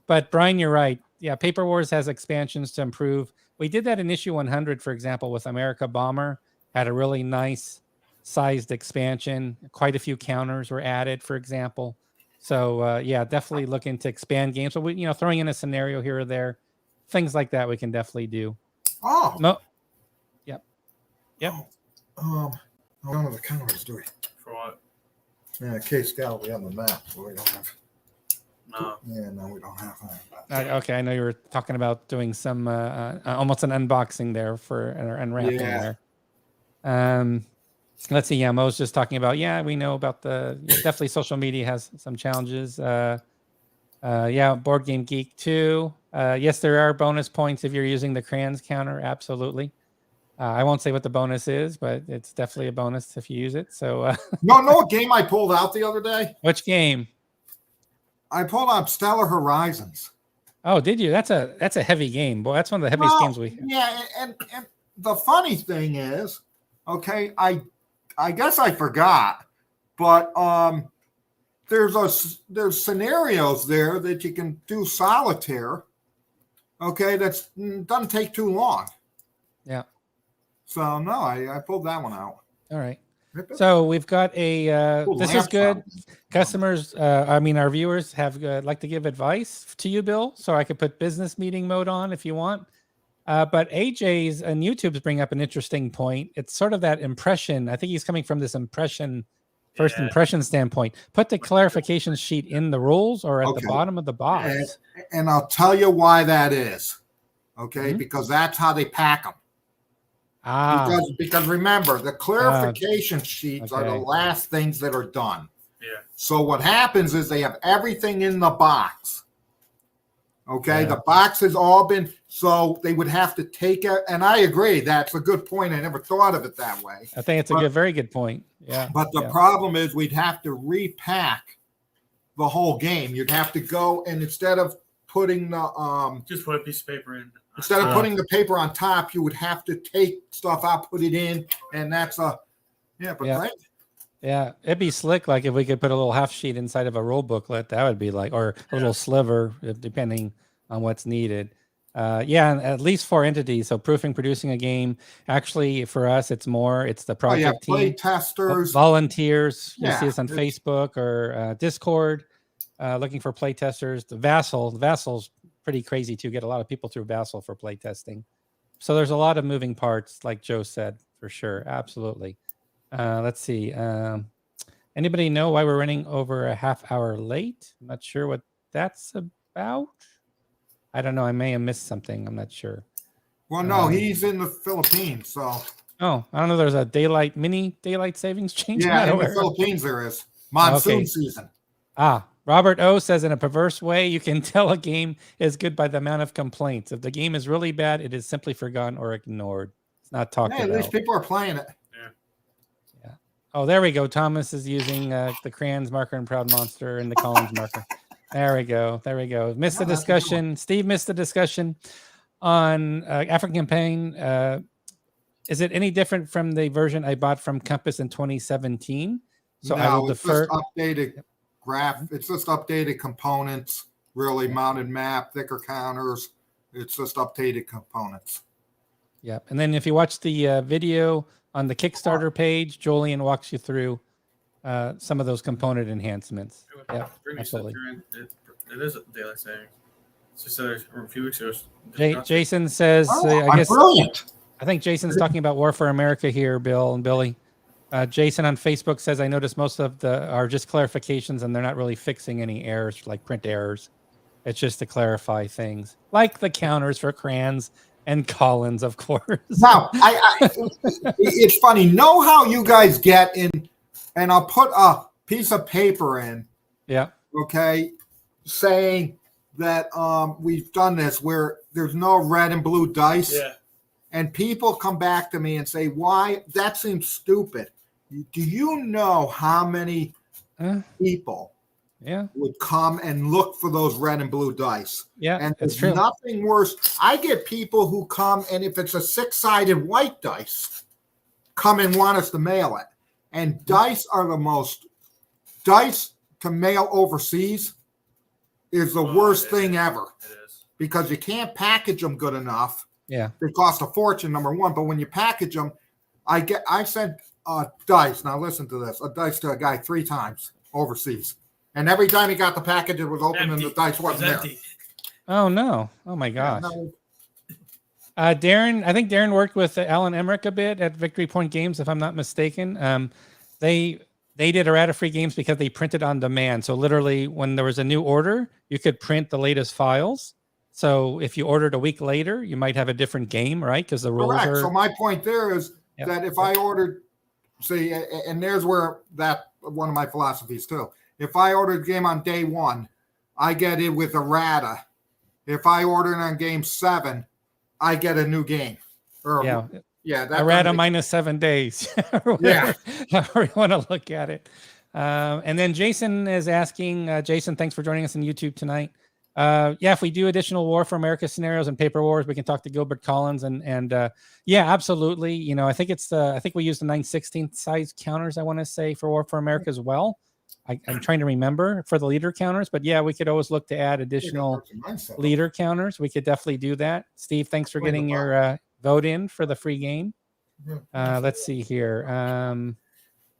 Speaker 1: But Brian, you're right. Yeah, Paper Wars has expansions to improve. We did that in issue 100, for example, with America Bomber. Had a really nice sized expansion. Quite a few counters were added, for example. So definitely looking to expand games. So we, throwing in a scenario here or there, things like that we can definitely do.
Speaker 2: Oh.
Speaker 1: No. Yep.
Speaker 2: I don't know the counters, do we?
Speaker 4: For what?
Speaker 2: Yeah, Case Gallery on the map, so we don't have.
Speaker 4: No.
Speaker 2: Yeah, no, we don't have that.
Speaker 1: Okay, I know you were talking about doing some almost an unboxing there for or unwrapping there. Let's see. Yeah, Mo's just talking about. Yeah, we know about definitely social media has some challenges. Yeah, Board Game Geek too. Yes, there are bonus points if you're using the crayons counter. Absolutely. I won't say what the bonus is, but it's definitely a bonus if you use it. So,
Speaker 2: know what game I pulled out the other day?
Speaker 1: Which game?
Speaker 2: I pulled out Stellar Horizons.
Speaker 1: Oh, did you? That's a heavy game. Boy, that's one of the heaviest games we have.
Speaker 2: Yeah, and the funny thing is, okay, I guess I forgot, but there's scenarios there that you can do solitaire. Okay, that's doesn't take too long.
Speaker 1: Yeah.
Speaker 2: So no, I pulled that one out.
Speaker 1: All right. So we've got a. This is good. Customers, our viewers have like to give advice to you, Bill. So I could put business meeting mode on if you want. But AJ's and YouTube's bring up an interesting point. It's sort of that impression. I think he's coming from this first impression standpoint. Put the clarification sheet in the rules or at the bottom of the box.
Speaker 2: And I'll tell you why that is. Okay, because that's how they pack them. Because remember, the clarification sheets are the last things that are done.
Speaker 4: Yeah.
Speaker 2: So what happens is they have everything in the box. Okay, the box has all been, so they would have to take it. And I agree, that's a good point. I never thought of it that way.
Speaker 1: I think it's a very good point. Yeah.
Speaker 2: But the problem is we'd have to repack the whole game. You'd have to go and instead of putting the
Speaker 4: just put a piece of paper in.
Speaker 2: Instead of putting the paper on top, you would have to take stuff out, put it in, and that's right.
Speaker 1: Yeah, it'd be slick. Like if we could put a little half sheet inside of a rule booklet, that would be like, or a little sliver, depending on what's needed. And at least 4 entities. So proofing, producing a game. Actually, for us, it's the project team,
Speaker 2: play testers,
Speaker 1: volunteers. You see us on Facebook or Discord, looking for play testers. The Vassal's pretty crazy to get a lot of people through Vassal for play testing. So there's a lot of moving parts, like Joe said, for sure. Absolutely. Let's see. Anybody know why we're running over a half hour late? I'm not sure what that's about. I don't know. I may have missed something. I'm not sure.
Speaker 2: Well, no, he's in the Philippines, so.
Speaker 1: Oh, I don't know. There's a mini daylight savings change.
Speaker 2: Yeah, in the Philippines there is monsoon season.
Speaker 1: Robert O says, in a perverse way, you can tell a game is good by the amount of complaints. If the game is really bad, it is simply forgotten or ignored. It's not talked about.
Speaker 2: At least people are playing it.
Speaker 1: Yeah. Oh, there we go. Thomas is using the crayons marker and Proud Monster and the Collins marker. There we go. Missed the discussion. Steve missed the discussion on African Campaign. Is it any different from the version I bought from Compass in 2017? So I will defer.
Speaker 2: It's just updated it's just updated components, really mounted map, thicker counters. It's just updated components.
Speaker 1: Yep. And then if you watch the video on the Kickstarter page, Julian walks you through some of those component enhancements. Yeah, absolutely.
Speaker 4: It is a daylight saving. It's just a few weeks ago.
Speaker 1: Jason says, I guess.
Speaker 2: Brilliant.
Speaker 1: I think Jason's talking about War for America here, Bill and Billy. Jason on Facebook says, I noticed most of are just clarifications and they're not really fixing any errors, like print errors. It's just to clarify things, like the counters for crayons and Collins, of course.
Speaker 2: Now, it's funny. Know how you guys get in, and I'll put a piece of paper in.
Speaker 1: Yeah.
Speaker 2: Okay. Saying that we've done this where there's no red and blue dice.
Speaker 4: Yeah.
Speaker 2: And people come back to me and say, why? That seems stupid. Do you know how many people would come and look for those red and blue dice?
Speaker 1: Yeah,
Speaker 2: and
Speaker 1: that's
Speaker 2: there's
Speaker 1: true.
Speaker 2: nothing worse. I get people who come, and if it's a 6-sided white dice, come and want us to mail it. And dice are the most, dice to mail overseas is the worst thing ever.
Speaker 4: It is.
Speaker 2: Because you can't package them good enough.
Speaker 1: Yeah.
Speaker 2: They cost a fortune, number one. But when you package them, I sent dice. Now listen to this: a dice to a guy 3 times overseas, and every time he got the package, it was open and the dice wasn't there.
Speaker 1: Oh no! Oh my gosh! Darren, I think Darren worked with Alan Emmerich a bit at Victory Point Games, if I'm not mistaken. They did errata-free games because they printed on demand. So literally, when there was a new order, you could print the latest files. So if you ordered a week later, you might have a different game, right? Because the rules
Speaker 2: Correct.
Speaker 1: are.
Speaker 2: So my point there is that if I ordered, see, and there's where that one of my philosophies too. If I ordered a game on day 1, I get it with errata. If I order it on game 7, I get a new game. Or, yeah.
Speaker 1: Errata minus 7 days.
Speaker 2: Yeah.
Speaker 1: However you want to look at it. And then Jason is asking, Jason, thanks for joining us on YouTube tonight. If we do additional War for America scenarios and paper wars, we can talk to Gilbert Collins and absolutely. You know, I think we use the 9/16 size counters, I want to say, for War for America as well. I'm trying to remember for the leader counters, but yeah, we could always look to add additional leader counters. We could definitely do that. Steve, thanks for getting your vote in for the free game. Let's see here.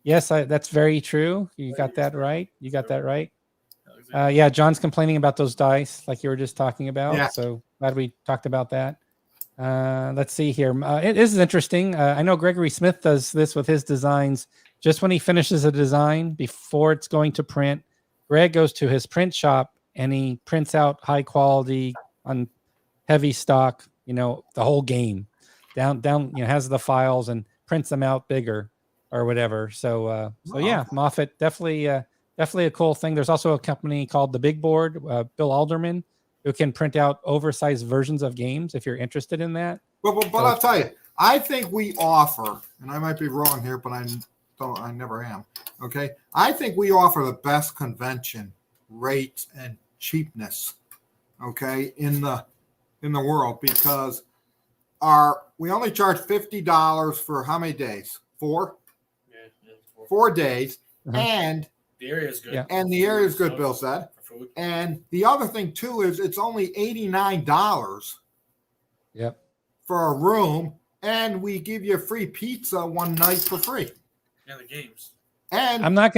Speaker 1: Yes, that's very true. You got that right. John's complaining about those dice like you were just talking about.
Speaker 2: Yeah.
Speaker 1: So glad we talked about that. Let's see here. This is interesting. I know Gregory Smith does this with his designs. Just when he finishes a design before it's going to print, Greg goes to his print shop and he prints out high quality on heavy stock, the whole game down, has the files and prints them out bigger or whatever. So Moffat definitely a cool thing. There's also a company called The Big Board, Bill Alderman, who can print out oversized versions of games if you're interested in that.
Speaker 2: But I'll tell you, I think we offer, and I might be wrong here, but I never am. Okay, I think we offer the best convention rates and cheapness. Okay, in the world, because we only charge $50 for how many days? 4. 4 days, and
Speaker 4: the area is good.
Speaker 2: Yeah. And the area is good, Bill said. And the other thing too is it's only $89.
Speaker 1: Yep.
Speaker 2: For a room, and we give you a free pizza one night for free.
Speaker 4: And the games.
Speaker 2: And
Speaker 1: I'm not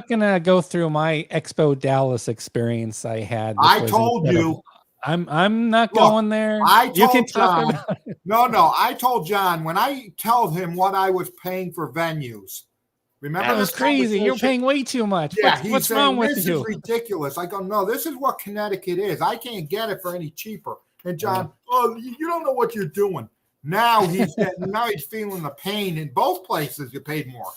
Speaker 1: gonna go through my Expo Dallas experience I had.
Speaker 2: I told you.
Speaker 1: I'm not going there.
Speaker 2: You can talk about it. No. I told John when I told him what I was paying for venues. Remember,
Speaker 1: that was crazy. You're paying way too much.
Speaker 2: Yeah,
Speaker 1: what's wrong with
Speaker 2: this
Speaker 1: you?
Speaker 2: This is ridiculous. I go, no, this is what Connecticut is. I can't get it for any cheaper. And John, you don't know what you're doing. Now he's feeling the pain. In both places, you paid more.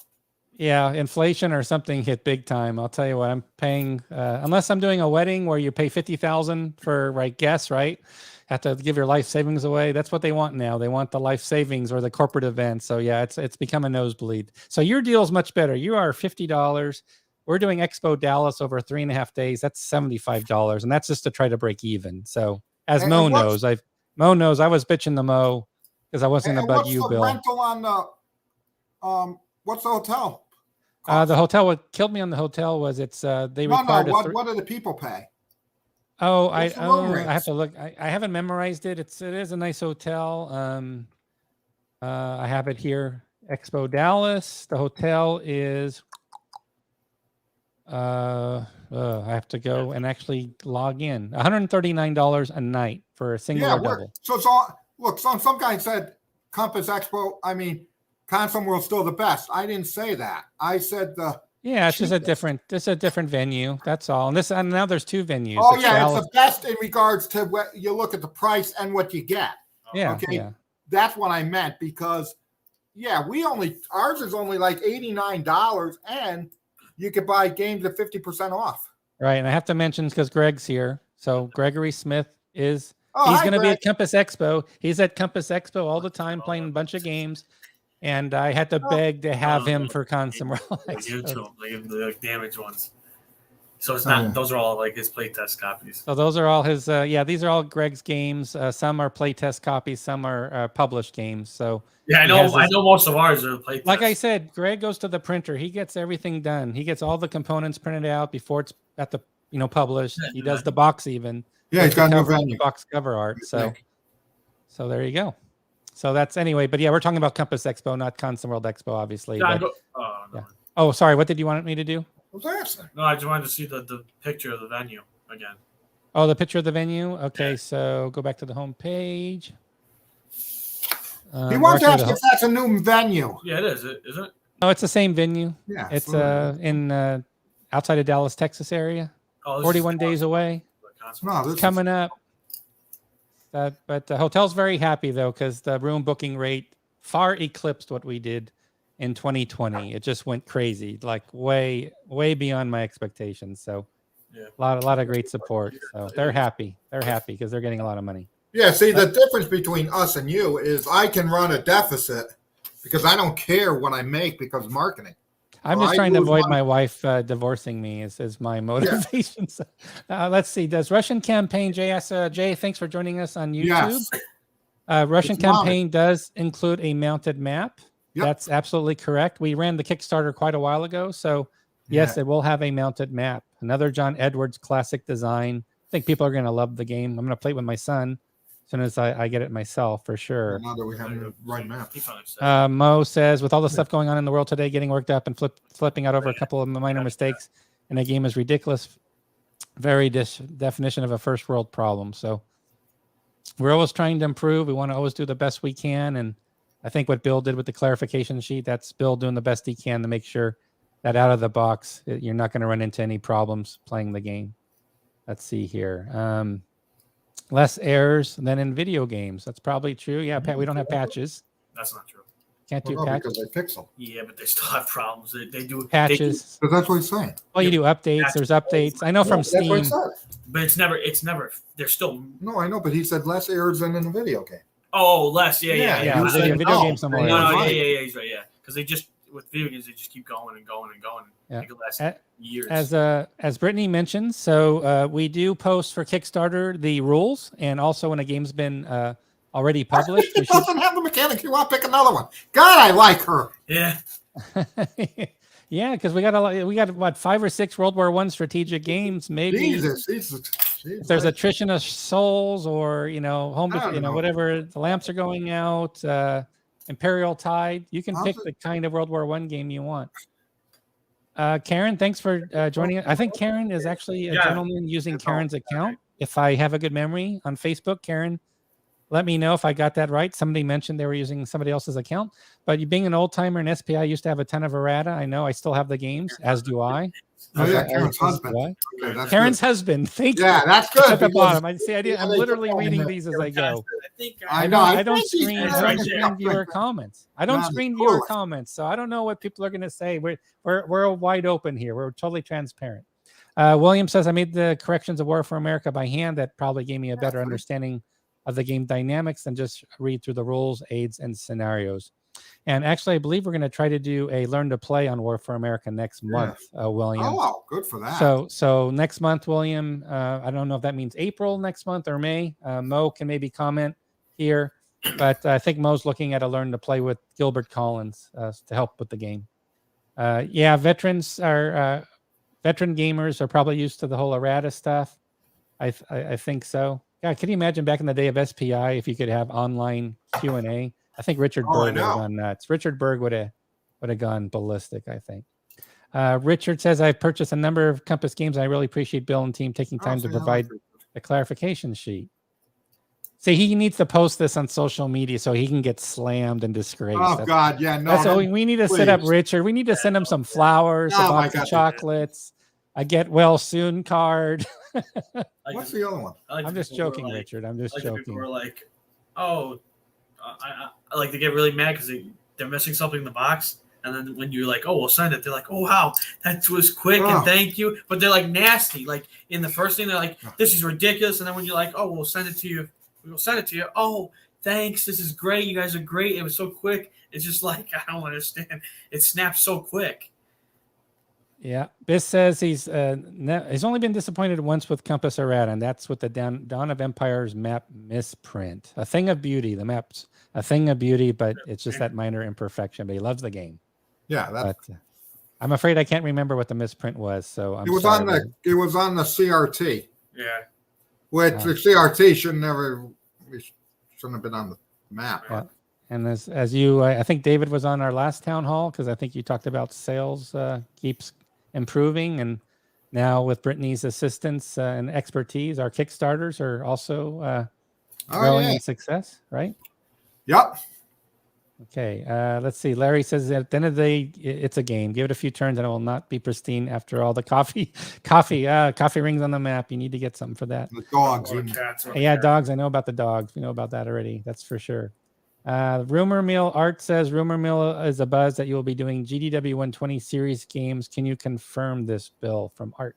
Speaker 1: Yeah, inflation or something hit big time. I'll tell you what, I'm paying unless I'm doing a wedding where you pay $50,000 for guests, right? Have to give your life savings away. That's what they want now. They want the life savings or the corporate event. So yeah, it's become a nosebleed. So your deal is much better. You are $50. We're doing Expo Dallas over 3.5 days. That's $75, and that's just to try to break even. So as Mo knows, I was bitching to Mo because I wasn't about you, Bill.
Speaker 2: What's the rental on the what's the hotel?
Speaker 1: The hotel, what killed me on the hotel was they required
Speaker 2: what do the people pay?
Speaker 1: Oh, I have to look. I haven't memorized it. It is a nice hotel. I have it here. Expo Dallas. The hotel is I have to go and actually log in. $139 a night for a single or double.
Speaker 2: So it's all some guy said Compass Expo, Console World's still the best. I didn't say that. I said
Speaker 1: it's just a different venue. That's all. And now there's 2 venues.
Speaker 2: Oh, it's the best in regards to what you look at the price and what you get.
Speaker 1: Yeah.
Speaker 2: Okay.
Speaker 1: Yeah.
Speaker 2: That's what I meant because ours is only like $89 and you could buy games at 50% off.
Speaker 1: Right. And I have to mention because Greg's here. So Gregory Smith he's going to be at Compass Expo. He's at Compass Expo all the time playing a bunch of games. And I had to beg to have him for Consum World.
Speaker 4: The damaged ones. So it's not; those are all like his playtest copies.
Speaker 1: So those are all his. These are all Greg's games. Some are playtest copies. Some are published games. So
Speaker 4: I know most of ours are playtest.
Speaker 1: Like I said, Greg goes to the printer. He gets everything done. He gets all the components printed out before it's at the published. He does the box even.
Speaker 2: Yeah, he's got the
Speaker 1: box cover art. So there you go. So that's anyway, but we're talking about Compass Expo, not Consum World Expo, obviously. Oh, sorry. What did you want me to do?
Speaker 4: No, I just wanted to see the picture of the venue again.
Speaker 1: Oh, the picture of the venue. Okay, so go back to the home page.
Speaker 2: He wants to
Speaker 1: Market
Speaker 2: ask
Speaker 1: of the
Speaker 2: if that's a new venue.
Speaker 4: Yeah, it is. Isn't it?
Speaker 1: No, it's the same venue.
Speaker 2: Yeah,
Speaker 1: It's
Speaker 2: so-
Speaker 1: in outside of Dallas, Texas area.
Speaker 4: Oh, this is
Speaker 1: 41 days
Speaker 4: concert.
Speaker 1: away.
Speaker 4: Concert.
Speaker 2: No, this
Speaker 1: It's coming up. But the hotel's very happy though, because the room booking rate far eclipsed what we did in 2020. It just went crazy, like way beyond my expectations. So
Speaker 4: Yeah.
Speaker 1: a lot of great support. So they're happy. They're happy because they're getting a lot of money.
Speaker 2: Yeah, see, the difference between us and you is I can run a deficit because I don't care what I make because of marketing.
Speaker 1: I'm
Speaker 2: So
Speaker 1: just
Speaker 2: I
Speaker 1: trying to
Speaker 2: lose
Speaker 1: avoid
Speaker 2: money.
Speaker 1: my wife divorcing me is my motivation. So, let's see. Does Russian campaign, Jay, thanks for joining us on YouTube.
Speaker 2: Yes.
Speaker 1: Russian
Speaker 2: It's mounted.
Speaker 1: campaign does include a mounted map.
Speaker 2: Yep.
Speaker 1: That's absolutely correct. We ran the Kickstarter quite a while ago. So yes, it will have a mounted map. Another John Edwards classic design. I think people are going to love the game. I'm going to play it with my son as soon as I get it myself for sure.
Speaker 2: Now that we have the right map.
Speaker 1: Mo says, with all the stuff going on in the world today, getting worked up and flipping out over a couple of minor mistakes in a game is ridiculous. Very definition of a first world problem. So we're always trying to improve. We want to always do the best we can. And I think what Bill did with the clarification sheet, that's Bill doing the best he can to make sure that out of the box, you're not going to run into any problems playing the game. Let's see here. Less errors than in video games. That's probably true. Yeah, we don't have patches.
Speaker 4: That's not true.
Speaker 1: Can't do
Speaker 2: Well, no,
Speaker 1: patches.
Speaker 2: because they fix them.
Speaker 4: Yeah, but they still have problems. They do
Speaker 1: Patches.
Speaker 2: But that's what he's saying.
Speaker 1: Well, you do updates. There's updates. I know from
Speaker 2: That's what
Speaker 1: Steam.
Speaker 2: he said.
Speaker 4: but it's never. They're still.
Speaker 2: No, I know, but he said less errors than in a video game.
Speaker 4: Oh, less. Yeah.
Speaker 1: Yeah,
Speaker 2: You said
Speaker 1: video
Speaker 2: no.
Speaker 1: games somewhere.
Speaker 4: No,
Speaker 2: Yeah.
Speaker 4: yeah. He's right. Yeah, because they just with video games they just keep going and going and going.
Speaker 1: Yeah.
Speaker 4: It could last years.
Speaker 1: As Brittany mentioned, so we do post for Kickstarter the rules, and also when a game's been already published.
Speaker 2: It doesn't have the mechanics. You want to pick another one? God, I like her.
Speaker 4: Yeah.
Speaker 1: Yeah, because we got what 5 or 6 World War I strategic games. Maybe
Speaker 2: Jesus.
Speaker 1: if there's attrition of souls, or whatever, the lamps are going out. Imperial Tide. You can pick the kind of World War I game you want. Karen, thanks for joining us. I think Karen is actually a gentleman using Karen's account. If I have a good memory on Facebook, Karen, let me know if I got that right. Somebody mentioned they were using somebody else's account. But you being an old timer in SPI, I used to have a ton of errata. I know I still have the games, as do I.
Speaker 2: Oh yeah, Karen's husband. Okay, that's
Speaker 1: Karen's
Speaker 2: good.
Speaker 1: husband. Thank you.
Speaker 2: Yeah, that's good.
Speaker 1: At the
Speaker 2: because-
Speaker 1: bottom. I'm literally reading these as I go.
Speaker 2: I know.
Speaker 1: I don't
Speaker 2: think he's
Speaker 1: screen
Speaker 2: right there.
Speaker 1: viewer comments. I don't
Speaker 2: Not
Speaker 1: screen
Speaker 2: as
Speaker 1: viewer
Speaker 2: cool.
Speaker 1: comments, so I don't know what people are going to say. We're wide open here. We're totally transparent. William says, I made the corrections of War for America by hand. That probably gave me a better understanding of the game dynamics than just read through the rules, aids, and scenarios. And actually, I believe we're going to try to do a Learn to Play on War for America next month, William.
Speaker 2: Oh, good for that.
Speaker 1: So next month, William, I don't know if that means April next month or May. Mo can maybe comment here, but I think Mo's looking at a Learn to Play with Gilbert Collins to help with the game. Veteran gamers are probably used to the whole errata stuff. I think so. Yeah, can you imagine back in the day of SPI if you could have online Q&A? I think Richard Berg would have gone nuts. Richard Berg would have gone ballistic, I think. Richard says, I've purchased a number of Compass games. I really appreciate Bill and team taking time to provide a clarification sheet. See, he needs to post this on social media so he can get slammed and disgraced.
Speaker 2: Oh, God, yeah, no.
Speaker 1: We need to set up Richard. We need to send him some flowers, a box of chocolates, a get well soon card.
Speaker 2: What's the other one?
Speaker 1: I'm just joking, Richard. I'm just joking.
Speaker 4: People were like, oh, I like they get really mad because they're missing something in the box. And then when you're like, oh, we'll send it, they're like, oh, wow, that was quick and thank you. But they're like nasty. Like in the first thing, they're like, this is ridiculous. And then when you're like, oh, we'll send it to you. We'll send it to you. Oh, thanks. This is great. You guys are great. It was so quick. It's just like, I don't understand. It snaps so quick.
Speaker 1: Yeah. Biss says he's only been disappointed once with Compass errata, and that's with the Dawn of Empires map misprint. A thing of beauty. The map's a thing of beauty, but it's just that minor imperfection. But he loves the game.
Speaker 2: Yeah,
Speaker 1: but I'm afraid I can't remember what the misprint was. So
Speaker 2: it was on the CRT.
Speaker 4: Yeah.
Speaker 2: Which the CRT shouldn't have been on the map.
Speaker 1: Yeah. And as you, I think David was on our last town hall because I think you talked about sales keeps improving, and now with Brittany's assistance and expertise, our Kickstarters are also growing in success, right?
Speaker 2: Yep.
Speaker 1: Okay, let's see. Larry says at the end of the day, it's a game. Give it a few turns and it will not be pristine after all the coffee. Coffee rings on the map. You need to get something for that.
Speaker 2: The dogs.
Speaker 4: Or cats. Or
Speaker 1: Yeah, dogs. I know about the dogs. We know about that already. That's for sure. Rumor Mill Art says Rumor Mill is a buzz that you will be doing GDW 120 series games. Can you confirm this, Bill, from Art?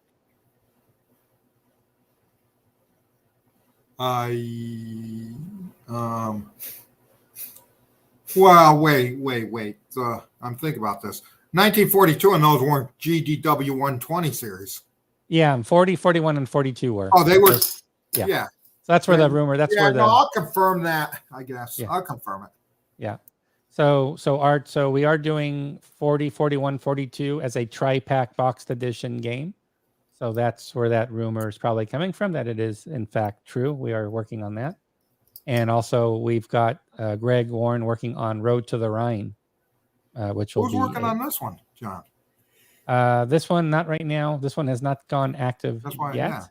Speaker 2: Well, wait. I'm thinking about this. 1942 and those weren't GDW 120 series.
Speaker 1: Yeah, 40, 41, and 42 were.
Speaker 2: Oh, they were.
Speaker 1: Yeah. So that's where the rumor. That's where the.
Speaker 2: No, I'll confirm that. I guess I'll confirm it.
Speaker 1: Yeah. So Art. So we are doing 40, 41, 42 as a tri-pack boxed edition game. So that's where that rumor is probably coming from. That it is in fact true. We are working on that. And also, we've got Greg Warren working on Road to the Rhine, which will be.
Speaker 2: Who's working on this one, John?
Speaker 1: This one, not right now. This one has not gone active yet.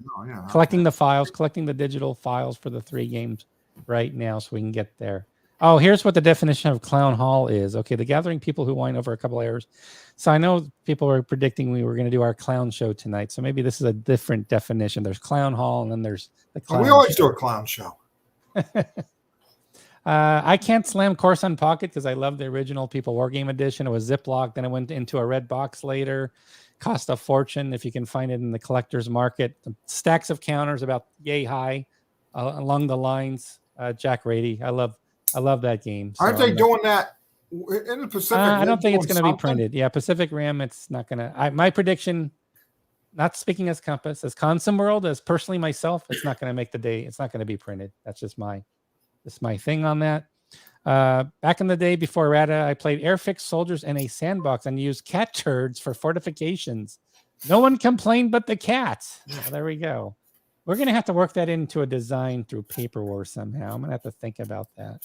Speaker 1: Collecting the files, collecting the digital files for the 3 games right now so we can get there. Oh, here's what the definition of Clown Hall is. Okay, the gathering people who whine over a couple hours. So I know people were predicting we were going to do our clown show tonight. So maybe this is a different definition. There's Clown Hall and then there's the clown
Speaker 2: we always do a clown show.
Speaker 1: I can't slam Coruscant Pocket because I love the original People Wargame edition. It was Ziploc. Then it went into a red box later. Cost a fortune if you can find it in the collector's market. The stacks of counters about yay high along the lines. Jack Rady. I love that game. So
Speaker 2: aren't they doing that in the Pacific?
Speaker 1: I don't think it's going to be printed. Yeah, Pacific Rim. It's not going to. My prediction. Not speaking as Compass, as Consum World, as personally myself, it's not going to make the day. It's not going to be printed. That's just my thing on that. Back in the day before errata, I played Airfix Soldiers in a sandbox and used cat turds for fortifications. No one complained but the cats. Well, there we go. We're going to have to work that into a design through Paper War somehow. I'm going to have to think about that.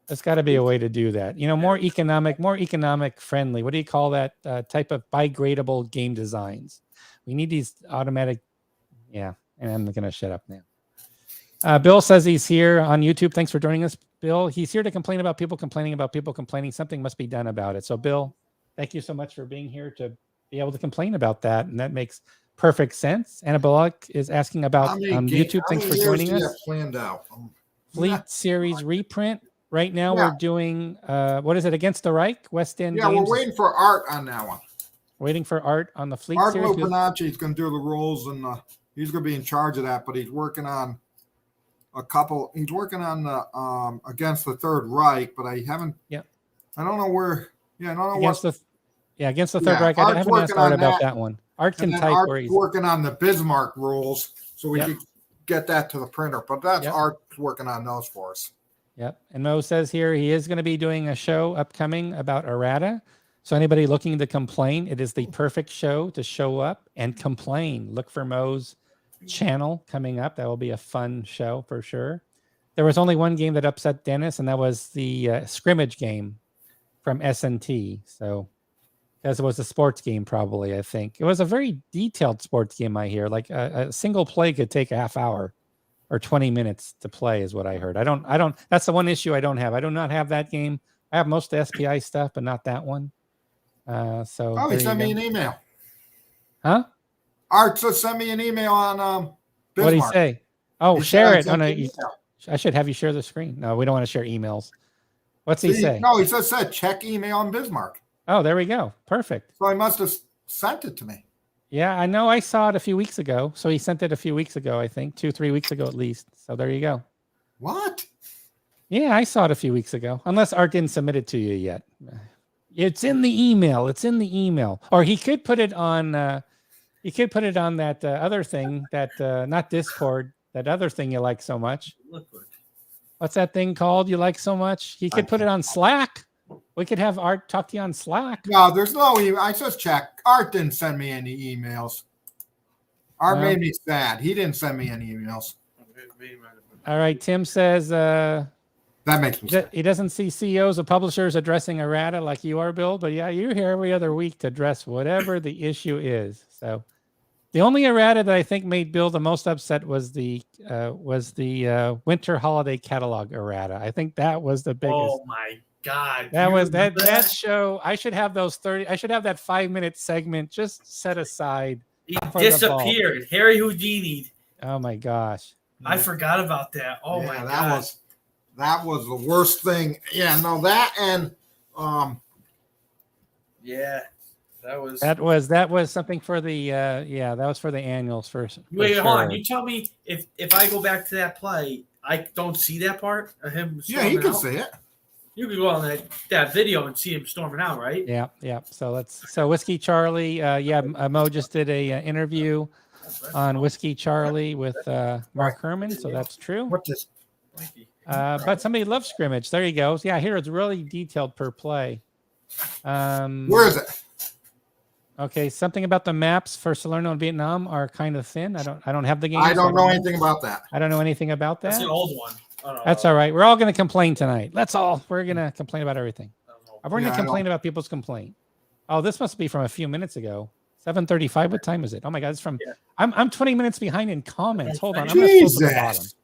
Speaker 1: There's got to be a way to do that. More economic friendly. What do you call that type of biodegradable game designs? We need these automatic. Yeah, and I'm going to shut up now. Bill says he's here on YouTube. Thanks for joining us, Bill. He's here to complain about people complaining about people complaining. Something must be done about it. So, Bill, thank you so much for being here to be able to complain about that. And that makes perfect sense. Anna Bullock is asking about YouTube. Thanks for joining us.
Speaker 2: Planned out.
Speaker 1: Fleet Series reprint. Right now we're doing, what is it, Against the Reich? West End Games.
Speaker 2: We're waiting for Art on that one.
Speaker 1: Waiting for Art on the Fleet
Speaker 2: Art
Speaker 1: Series.
Speaker 2: Lupinacci is going to do the rules, and he's going to be in charge of that, but he's working on a couple. He's working on the Against the Third Reich, but I haven't. Yeah. I don't know where. Yeah, I don't know
Speaker 1: Against the Third Reich. I haven't asked Art about that one. Art can type
Speaker 2: Art's
Speaker 1: where he's
Speaker 2: working on the Bismarck rules, so we can get that to the printer. But that's Art's working on those for us.
Speaker 1: Yep. And Mo says here he is going to be doing a show upcoming about errata. So anybody looking to complain, it is the perfect show to show up and complain. Look for Mo's channel coming up. That will be a fun show for sure. There was only one game that upset Dennis, and that was the scrimmage game from S&T. So, as it was a sports game, probably, I think. It was a very detailed sports game, I hear. Like a single play could take a half hour or 20 minutes to play is what I heard. I don't, that's the one issue I don't have. I do not have that game. I have most of the SPI stuff, but not that one. So
Speaker 2: probably send me an email.
Speaker 1: Huh?
Speaker 2: Art, so send me an email on
Speaker 1: Bismarck. What do you say? Oh, share it on I should have you share the screen. No, we don't want to share emails. What's he say?
Speaker 2: No, he just said check email on Bismarck.
Speaker 1: Oh, there we go. Perfect.
Speaker 2: So he must have sent it to me.
Speaker 1: Yeah, I know. I saw it a few weeks ago. So he sent it a few weeks ago, I think 2-3 weeks ago at least. So there you go.
Speaker 2: What?
Speaker 1: Yeah, I saw it a few weeks ago. Unless Art didn't submit it to you yet. It's in the email. It's in the email. Or he could put it on. He could put it on that other thing that not Discord. That other thing you like so much. What's that thing called you like so much? He could put it on Slack. We could have Art talk to you on Slack.
Speaker 2: No, there's no email. I just checked. Art didn't send me any emails. Art made me sad. He didn't send me any emails.
Speaker 1: All right. Tim says
Speaker 2: that makes me sad.
Speaker 1: He doesn't see CEOs of publishers addressing errata like you are, Bill. But yeah, you're here every other week to address whatever the issue is. So the only errata that I think made Bill the most upset was the winter holiday catalog errata. I think that was the biggest.
Speaker 4: Oh my God.
Speaker 1: That
Speaker 4: you
Speaker 1: was that
Speaker 4: remember
Speaker 1: that show. I should have those 30. I should have that 5-minute segment just set aside.
Speaker 4: He
Speaker 1: for the vault.
Speaker 4: disappeared. Harry Houdini.
Speaker 1: Oh my gosh.
Speaker 4: I forgot about that. Oh
Speaker 2: Yeah,
Speaker 4: my
Speaker 2: that
Speaker 4: God.
Speaker 2: that was the worst thing. Yeah, no, that and
Speaker 4: Yeah. That
Speaker 1: was something for the that was for the annuals first.
Speaker 4: Wait, hold on. You tell me if I go back to that play, I don't see that part of him.
Speaker 2: yeah, he can
Speaker 4: out?
Speaker 2: see it.
Speaker 4: You can go on that video and see him storming out, right?
Speaker 1: Yeah. So Whiskey Charlie, Mo just did a interview on Whiskey Charlie with Mark Herman, so that's true.
Speaker 2: What this?
Speaker 1: But somebody loves scrimmage. There you go. Yeah, here it's really detailed per play.
Speaker 2: Where is it?
Speaker 1: Okay, something about the maps for Salerno and Vietnam are kind of thin. I don't have the game.
Speaker 2: I don't know anything about that.
Speaker 1: I don't know anything about that.
Speaker 4: That's an old one.
Speaker 1: That's all right. We're all going to complain tonight. We're going to complain about everything. We're going to
Speaker 2: Yeah,
Speaker 1: complain about people's complaint. Oh, this must be from a few minutes ago. 7:35. What time is it? Oh my God, it's from.
Speaker 4: Yeah.
Speaker 1: I'm 20 minutes behind in comments. Hold on, I'm going to scroll to the bottom.
Speaker 2: Jesus.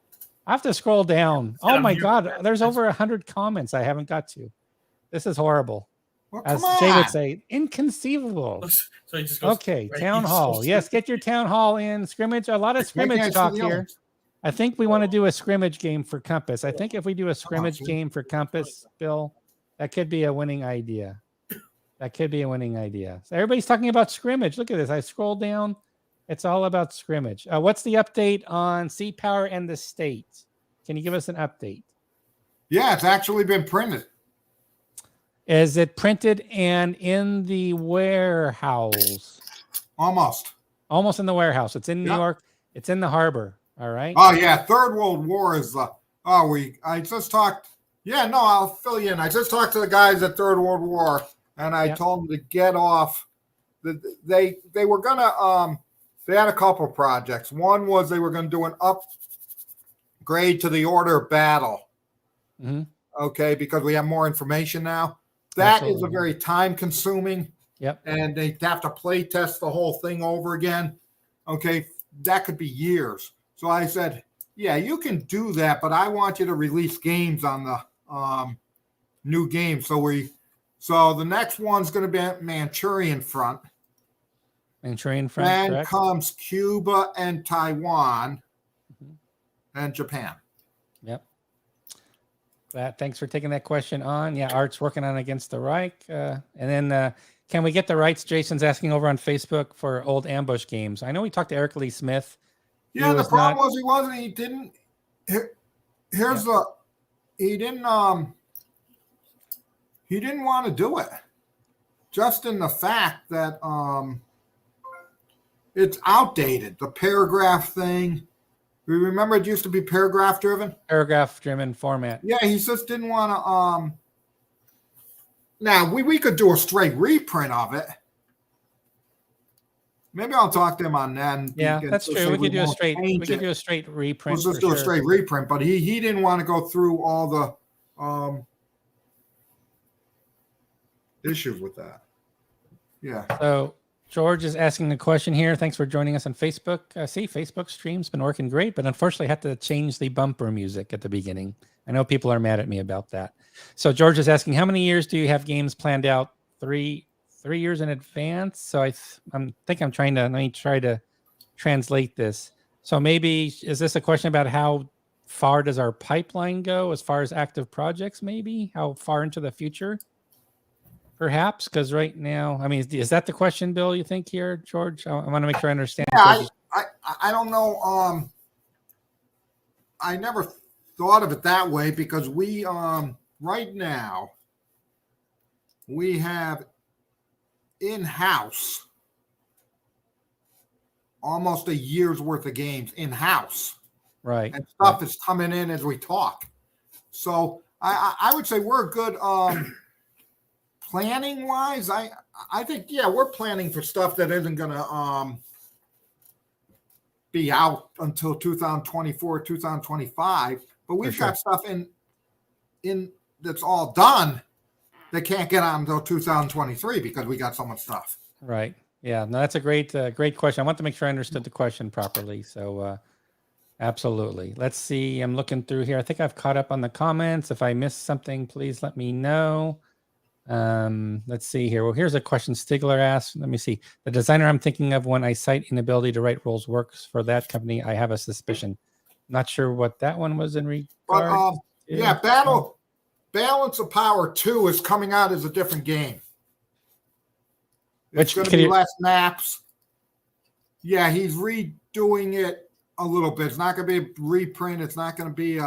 Speaker 1: I have to scroll down. Oh my God, there's over 100 comments I haven't got to. This is horrible.
Speaker 2: Well,
Speaker 1: As
Speaker 2: come
Speaker 1: Jay
Speaker 2: on.
Speaker 1: would say, inconceivable.
Speaker 4: So he just goes,
Speaker 1: Okay,
Speaker 4: right,
Speaker 1: town
Speaker 4: he's
Speaker 1: hall.
Speaker 4: so
Speaker 1: Yes, get your town hall in. Scrimmage. A lot of scrimmage talk here. I think we want to do a scrimmage game for Compass. I think if we do a scrimmage game for Compass, Bill, that could be a winning idea. That could be a winning idea. So everybody's talking about scrimmage. Look at this. I scroll down. It's all about scrimmage. What's the update on Sea Power and the state? Can you give us an update?
Speaker 2: Yeah, it's actually been printed.
Speaker 1: Is it printed and in the warehouse?
Speaker 2: Almost.
Speaker 1: Almost in the warehouse. It's in New York. It's in the harbor. All right.
Speaker 2: Oh yeah, Third World War is the. I just talked. Yeah, no, I'll fill you in. I just talked to the guys at Third World War, and I told them to get off. They were gonna. They had a couple projects. One was they were going to do an upgrade to the order of battle.
Speaker 1: Mm-hmm.
Speaker 2: Okay, because we have more information now. That is a very time-consuming.
Speaker 1: Yep.
Speaker 2: And they have to play test the whole thing over again. Okay, that could be years. So I said, yeah, you can do that, but I want you to release games on the new game. So the next one's going to be Manchurian Front.
Speaker 1: Manchurian Front.
Speaker 2: Then
Speaker 1: correct?
Speaker 2: comes Cuba and Taiwan and Japan.
Speaker 1: Yep. Thanks for taking that question on. Yeah, Art's working on Against the Reich. And then can we get the rights? Jason's asking over on Facebook for old ambush games. I know we talked to Eric Lee Smith.
Speaker 2: Yeah, the problem was he didn't. He didn't want to do it. Just in the fact that it's outdated. The paragraph thing. Remember, it used to be paragraph driven.
Speaker 1: Paragraph driven format.
Speaker 2: Yeah, he just didn't want to. Now we could do a straight reprint of it. Maybe I'll talk to him on that.
Speaker 1: Yeah, that's true. We could do a straight. We could do a straight reprint.
Speaker 2: Let's just do a straight reprint. But he didn't want to go through all the issues with that. Yeah.
Speaker 1: So George is asking a question here. Thanks for joining us on Facebook. Facebook stream's been working great, but unfortunately I had to change the bumper music at the beginning. I know people are mad at me about that. So George is asking, how many years do you have games planned out? Three years in advance. So I think I'm trying to, let me try to translate this. So maybe, is this a question about how far does our pipeline go as far as active projects? Maybe how far into the future? Perhaps, because right now, I mean, is that the question, Bill, you think here, George? I want to make sure I understand.
Speaker 2: Yeah, I don't know. I never thought of it that way because we, right now, we have in-house almost a year's worth of games in-house.
Speaker 1: Right.
Speaker 2: And stuff is coming in as we talk. So I would say we're a good... planning wise, I think, yeah, we're planning for stuff that isn't going to be out until 2024, 2025. But we've got stuff in that's all done that can't get out until 2023 because we got so much stuff.
Speaker 1: Right. Yeah. No, that's a great question. I want to make sure I understood the question properly. So Absolutely. Let's see. I'm looking through here. I think I've caught up on the comments. If I missed something, please let me know. Let's see here. Well, here's a question Stigler asked. Let me see. The designer I'm thinking of when I cite inability to write rules works for that company. I have a suspicion. Not sure what that one was in regard.
Speaker 2: But yeah, Balance of Power 2 is coming out as a different game. It's going to be less maps. Yeah, he's redoing it a little bit. It's not going to be a reprint. It's not going to be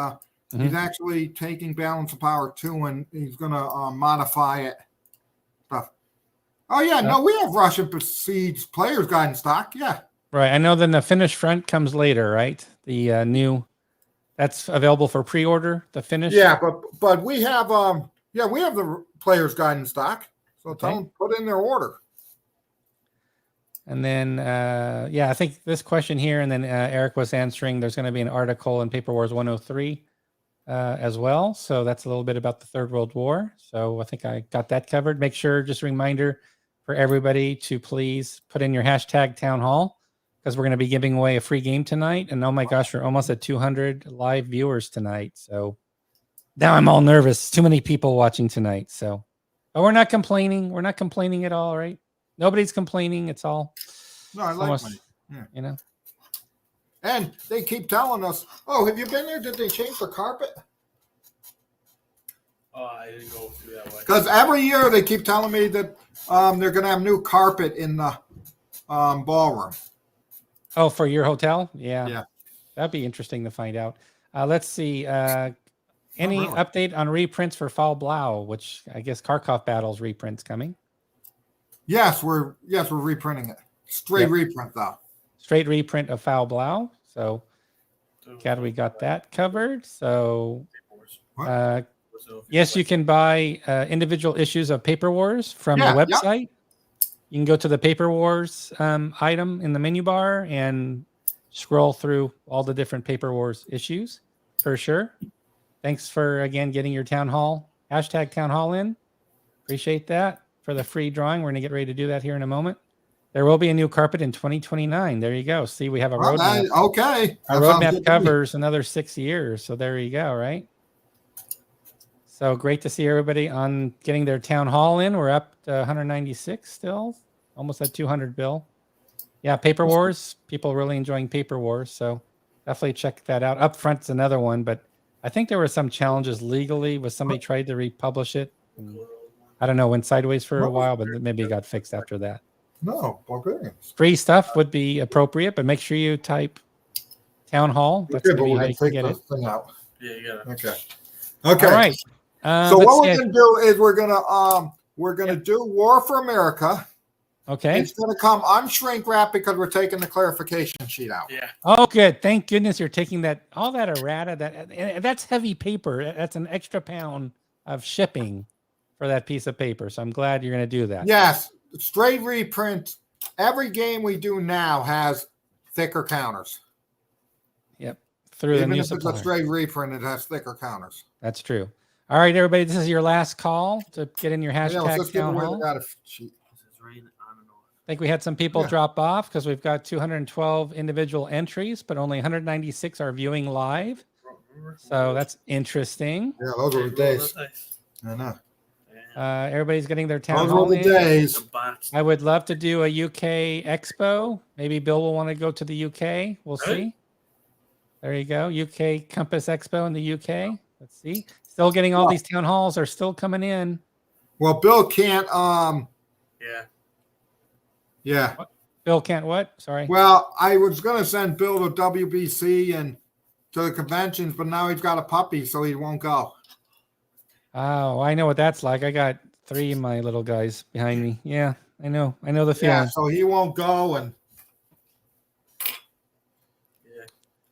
Speaker 2: he's actually taking Balance of Power 2 and he's going to modify it. Stuff. Oh, yeah. No, we have Russian Besieged Player's Guide in stock. Yeah.
Speaker 1: Right. I know then the finished front comes later, right? The new, that's available for pre-order, the finish.
Speaker 2: Yeah, but we have we have the Player's Guide in stock. So tell them put in their order.
Speaker 1: And then, I think this question here, and then Eric was answering, there's going to be an article in Paper Wars 103 as well. So that's a little bit about the Third World War. So I think I got that covered. Make sure, just a reminder for everybody to please put in your hashtag town hall, because we're going to be giving away a free game tonight. And oh my gosh, we're almost at 200 live viewers tonight. So now I'm all nervous. Too many people watching tonight. So, but we're not complaining. We're not complaining at all, right? Nobody's complaining. It's all.
Speaker 2: No, I like
Speaker 1: almost,
Speaker 2: yeah.
Speaker 1: You know.
Speaker 2: And they keep telling us, "Oh, have you been there? Did they change the carpet?"
Speaker 4: Oh, I didn't go through that way.
Speaker 2: Because every year they keep telling me that they're going to have new carpet in the ballroom.
Speaker 1: Oh, for your hotel? Yeah.
Speaker 2: Yeah.
Speaker 1: That'd be interesting to find out. Let's see. Any update on reprints for Foul Blau, which I guess Kharkov Battle's reprint's coming?
Speaker 2: Yes, we're reprinting it. Straight reprint though.
Speaker 1: Straight reprint of Foul Blau. So we got that covered. So yes, you can buy individual issues of Paper Wars from the website. You can go to the Paper Wars item in the menu bar and scroll through all the different Paper Wars issues for sure. Thanks for, again, getting your town hall, hashtag town hall in. Appreciate that for the free drawing. We're going to get ready to do that here in a moment. There will be a new carpet in 2029. There you go. See, we have a roadmap.
Speaker 2: Okay.
Speaker 1: Our roadmap covers another 6 years. So there you go, right? So great to see everybody on getting their town hall in. We're up to 196 still, almost at 200, Bill. Yeah, Paper Wars. People really enjoying Paper Wars. So definitely check that out. Up front's another one, but I think there were some challenges legally with somebody tried to republish it. I don't know, went sideways for a while, but maybe it got fixed after that.
Speaker 2: No, Bulgarians.
Speaker 1: Free stuff would be appropriate, but make sure you type town hall. That's going to be how you can get it.
Speaker 2: Thing out.
Speaker 4: Yeah, you got it.
Speaker 2: Okay.
Speaker 1: All right.
Speaker 2: So what we're going to do is we're gonna do War for America.
Speaker 1: Okay.
Speaker 2: It's going to come unshrink wrap because we're taking the clarification sheet out.
Speaker 4: Yeah.
Speaker 1: Oh, good. Thank goodness you're taking all that errata. That's heavy paper. That's an extra pound of shipping for that piece of paper. So I'm glad you're going to do that.
Speaker 2: Yes. Straight reprint. Every game we do now has thicker counters.
Speaker 1: Yep. Through
Speaker 2: Even
Speaker 1: the new
Speaker 2: if it's a straight reprint, it has thicker counters.
Speaker 1: That's true. All right, everybody. This is your last call to get in your hashtag town hall. I think we had some people drop off because we've got 212 individual entries, but only 196 are viewing live. So that's interesting.
Speaker 2: Yeah, those are the days. I know.
Speaker 1: Everybody's getting their town
Speaker 2: hall.
Speaker 1: Those
Speaker 2: were the days.
Speaker 1: I would love to do a UK Expo. Maybe Bill will want to go to the UK. We'll see. There you go. UK Compass Expo in the UK. Let's see. Still getting all these town halls are still coming in.
Speaker 2: Well, Bill can't. Yeah.
Speaker 1: Bill can't what? Sorry.
Speaker 2: Well, I was going to send Bill to WBC and to the conventions, but now he's got a puppy, so he won't go.
Speaker 1: Oh, I know what that's like. I got 3 of my little guys behind me. Yeah, I know. I know the feeling.
Speaker 2: Yeah, so he won't go. And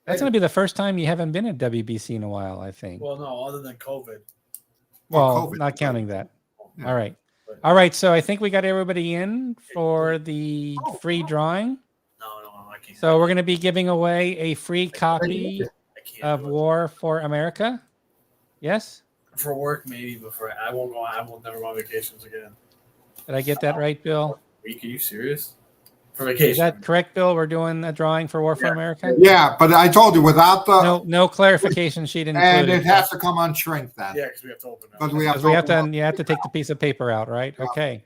Speaker 1: that's going to be the first time you haven't been at WBC in a while, I think.
Speaker 4: Well, no, other than COVID.
Speaker 1: Well,
Speaker 2: COVID.
Speaker 1: Not counting that.
Speaker 2: Yeah.
Speaker 1: All right. All right, so I think we got everybody in for the free drawing.
Speaker 4: No, I can't.
Speaker 1: So we're going to be giving away a free copy of War for America. Yes?
Speaker 4: For work, maybe, but I won't go. I will never go on vacations again.
Speaker 1: Did I get that right, Bill?
Speaker 4: Are you serious? for vacation.
Speaker 1: Is that correct, Bill? We're doing a drawing for War for America?
Speaker 2: Yeah, but I told you without the
Speaker 1: No clarification sheet included.
Speaker 2: and it has to come on shrink then.
Speaker 4: Yeah, because we have to open it.
Speaker 2: Because
Speaker 1: You have to take the piece of paper out, right? Okay.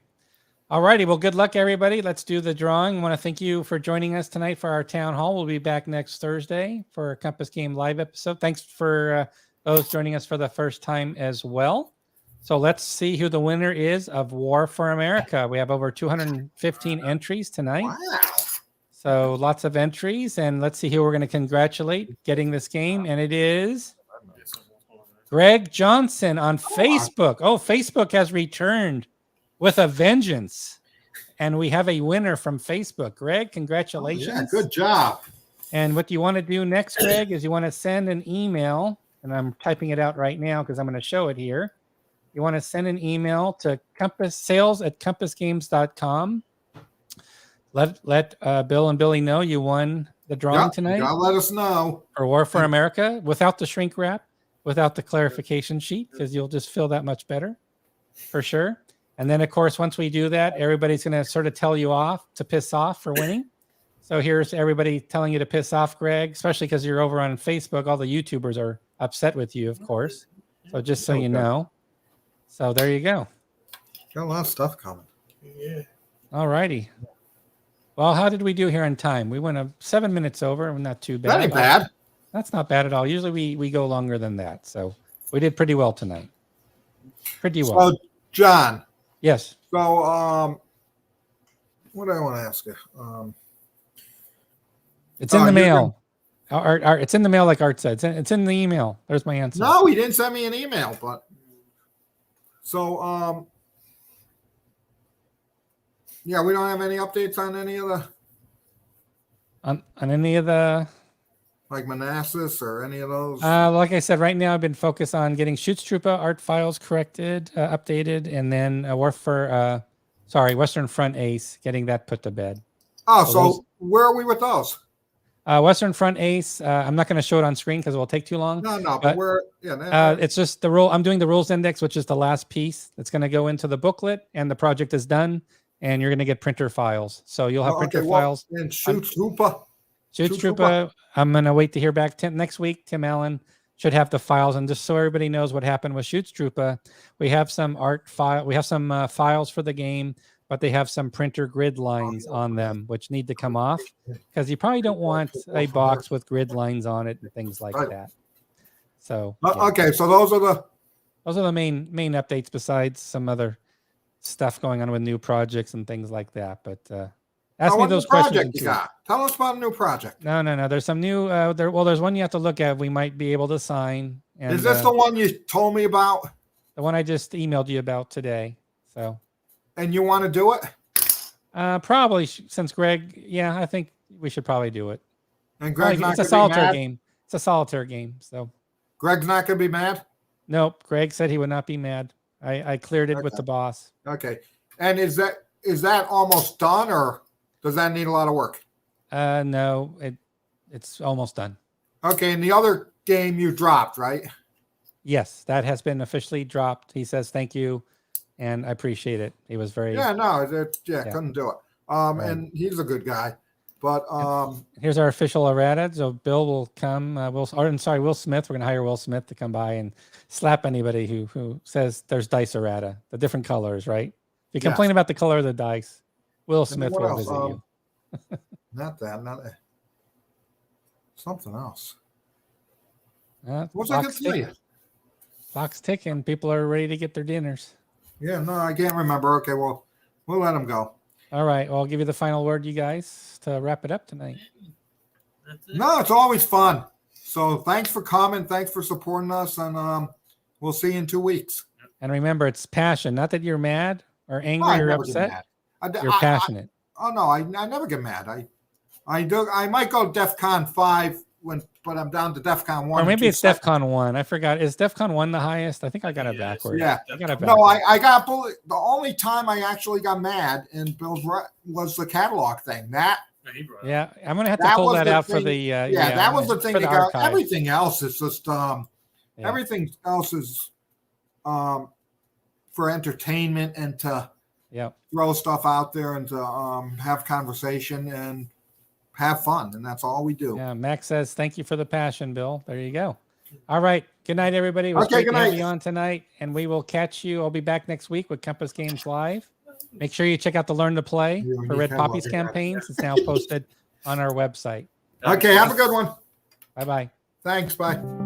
Speaker 1: All righty. Well, good luck, everybody. Let's do the drawing. I want to thank you for joining us tonight for our town hall. We'll be back next Thursday for a Compass Game Live episode. Thanks for those joining us for the first time as well. So let's see who the winner is of War for America. We have over 215 entries tonight.
Speaker 2: Wow.
Speaker 1: So lots of entries, and let's see who we're going to congratulate getting this game. And it is Greg Johnson on Facebook. Oh, Facebook has returned with a vengeance. And we have a winner from Facebook. Greg, congratulations.
Speaker 2: Yeah, good job.
Speaker 1: And what you want to do next, Greg, is you want to send an email, and I'm typing it out right now because I'm going to show it here. You want to send an email to sales@compassgames.com. Let Bill and Billy know you won the drawing tonight.
Speaker 2: You gotta let us know.
Speaker 1: For War for America, without the shrink wrap, without the clarification sheet, because you'll just feel that much better, for sure. And then, of course, once we do that, everybody's going to sort of tell you off to piss off for winning. So here's everybody telling you to piss off, Greg, especially because you're over on Facebook. All the YouTubers are upset with you, of course. So just so you know. So there you go.
Speaker 2: Got a lot of stuff coming.
Speaker 4: Yeah.
Speaker 1: All righty. Well, how did we do here in time? We went 7 minutes over. Not too bad.
Speaker 2: That ain't bad.
Speaker 1: That's not bad at all. Usually we go longer than that. So we did pretty well tonight. Pretty well.
Speaker 2: So, John.
Speaker 1: Yes.
Speaker 2: So, what do I want to ask you?
Speaker 1: It's in the mail. It's in the mail, like Art said. It's in the email. There's my answer.
Speaker 2: No, he didn't send me an email, but so yeah, we don't have any updates on any of the
Speaker 1: on any of the
Speaker 2: like Manassas or any of those.
Speaker 1: Like I said, right now I've been focused on getting Shoots Troopa art files corrected, updated, and then Western Front Ace, getting that put to bed.
Speaker 2: Oh, so where are we with those?
Speaker 1: Western Front Ace. I'm not going to show it on screen because it will take too long.
Speaker 2: No, but we're
Speaker 1: it's just the rule. I'm doing the rules index, which is the last piece that's going to go into the booklet, and the project is done. And you're going to get printer files. So you'll have printer files.
Speaker 2: And Shoots Troopa.
Speaker 1: Shoots Troopa. I'm going to wait to hear back next week. Tim Allen should have the files. And just so everybody knows what happened with Shoots Troopa, we have some art file. We have some files for the game, but they have some printer grid lines on them, which need to come off because you probably don't want a box with grid lines on it and things like that. So
Speaker 2: okay, so those are
Speaker 1: the main updates besides some other stuff going on with new projects and things like that. But ask me those questions.
Speaker 2: Tell us about a new project.
Speaker 1: No. There's some new. There's one you have to look at. We might be able to sign. And,
Speaker 2: is this the one you told me about?
Speaker 1: The one I just emailed you about today. So.
Speaker 2: And you want to do it?
Speaker 1: Probably since Greg. Yeah, I think we should probably do it.
Speaker 2: And Greg's not
Speaker 1: it's a solitaire game. It's a solitaire game. So.
Speaker 2: Greg's not going to be mad?
Speaker 1: Nope. Greg said he would not be mad. I cleared it with the boss.
Speaker 2: Okay. And is that almost done, or does that need a lot of work?
Speaker 1: No, it's almost done.
Speaker 2: Okay. And the other game you dropped, right?
Speaker 1: Yes, that has been officially dropped. He says thank you, and I appreciate it. He was very
Speaker 2: couldn't do it.
Speaker 1: Right.
Speaker 2: And he's a good guy. But
Speaker 1: here's our official errata. So Bill will come. Will Smith. We're gonna hire Will Smith to come by and slap anybody who says there's dice errata, the different colors, right? If you complain about the color of the dice, Will Smith will visit you.
Speaker 2: Not that. Something else.
Speaker 1: What's I gonna tell you? Clock's ticking. People are ready to get their dinners.
Speaker 2: Yeah, no, I can't remember. Okay, well, we'll let them go.
Speaker 1: All right. Well, I'll give you the final word, you guys, to wrap it up tonight.
Speaker 2: No, it's always fun. So thanks for coming. Thanks for supporting us. And we'll see you in 2 weeks.
Speaker 1: And remember, it's passion. Not that you're mad or angry or upset. You're passionate.
Speaker 2: I never get mad. I might go DEFCON 5 but I'm down to DEFCON 1.
Speaker 1: Or maybe it's DEFCON 1. I forgot. Is DEFCON 1 the highest? I think I got it backwards.
Speaker 2: Yeah.
Speaker 1: I got it backwards.
Speaker 2: No, I got bullied. The only time I actually got mad in Bill's was the catalog thing.
Speaker 1: Yeah, I'm gonna have to pull that out for the.
Speaker 2: That was the thing. That got, everything else is just everything else is for entertainment and to throw stuff out there and to have conversation and have fun, and that's all we do.
Speaker 1: Yeah, Max says thank you for the passion, Bill. There you go. All right. Good night, everybody. It was
Speaker 2: Okay,
Speaker 1: great
Speaker 2: good
Speaker 1: to have
Speaker 2: night.
Speaker 1: you on tonight, and we will catch you. I'll be back next week with Compass Games Live. Make sure you check out the Learn to Play
Speaker 2: You
Speaker 1: for
Speaker 2: need
Speaker 1: Red
Speaker 2: to
Speaker 1: Poppies
Speaker 2: look at that.
Speaker 1: campaigns. It's now posted on our website.
Speaker 2: Okay, have a good one.
Speaker 1: Bye-bye.
Speaker 2: Thanks. Bye.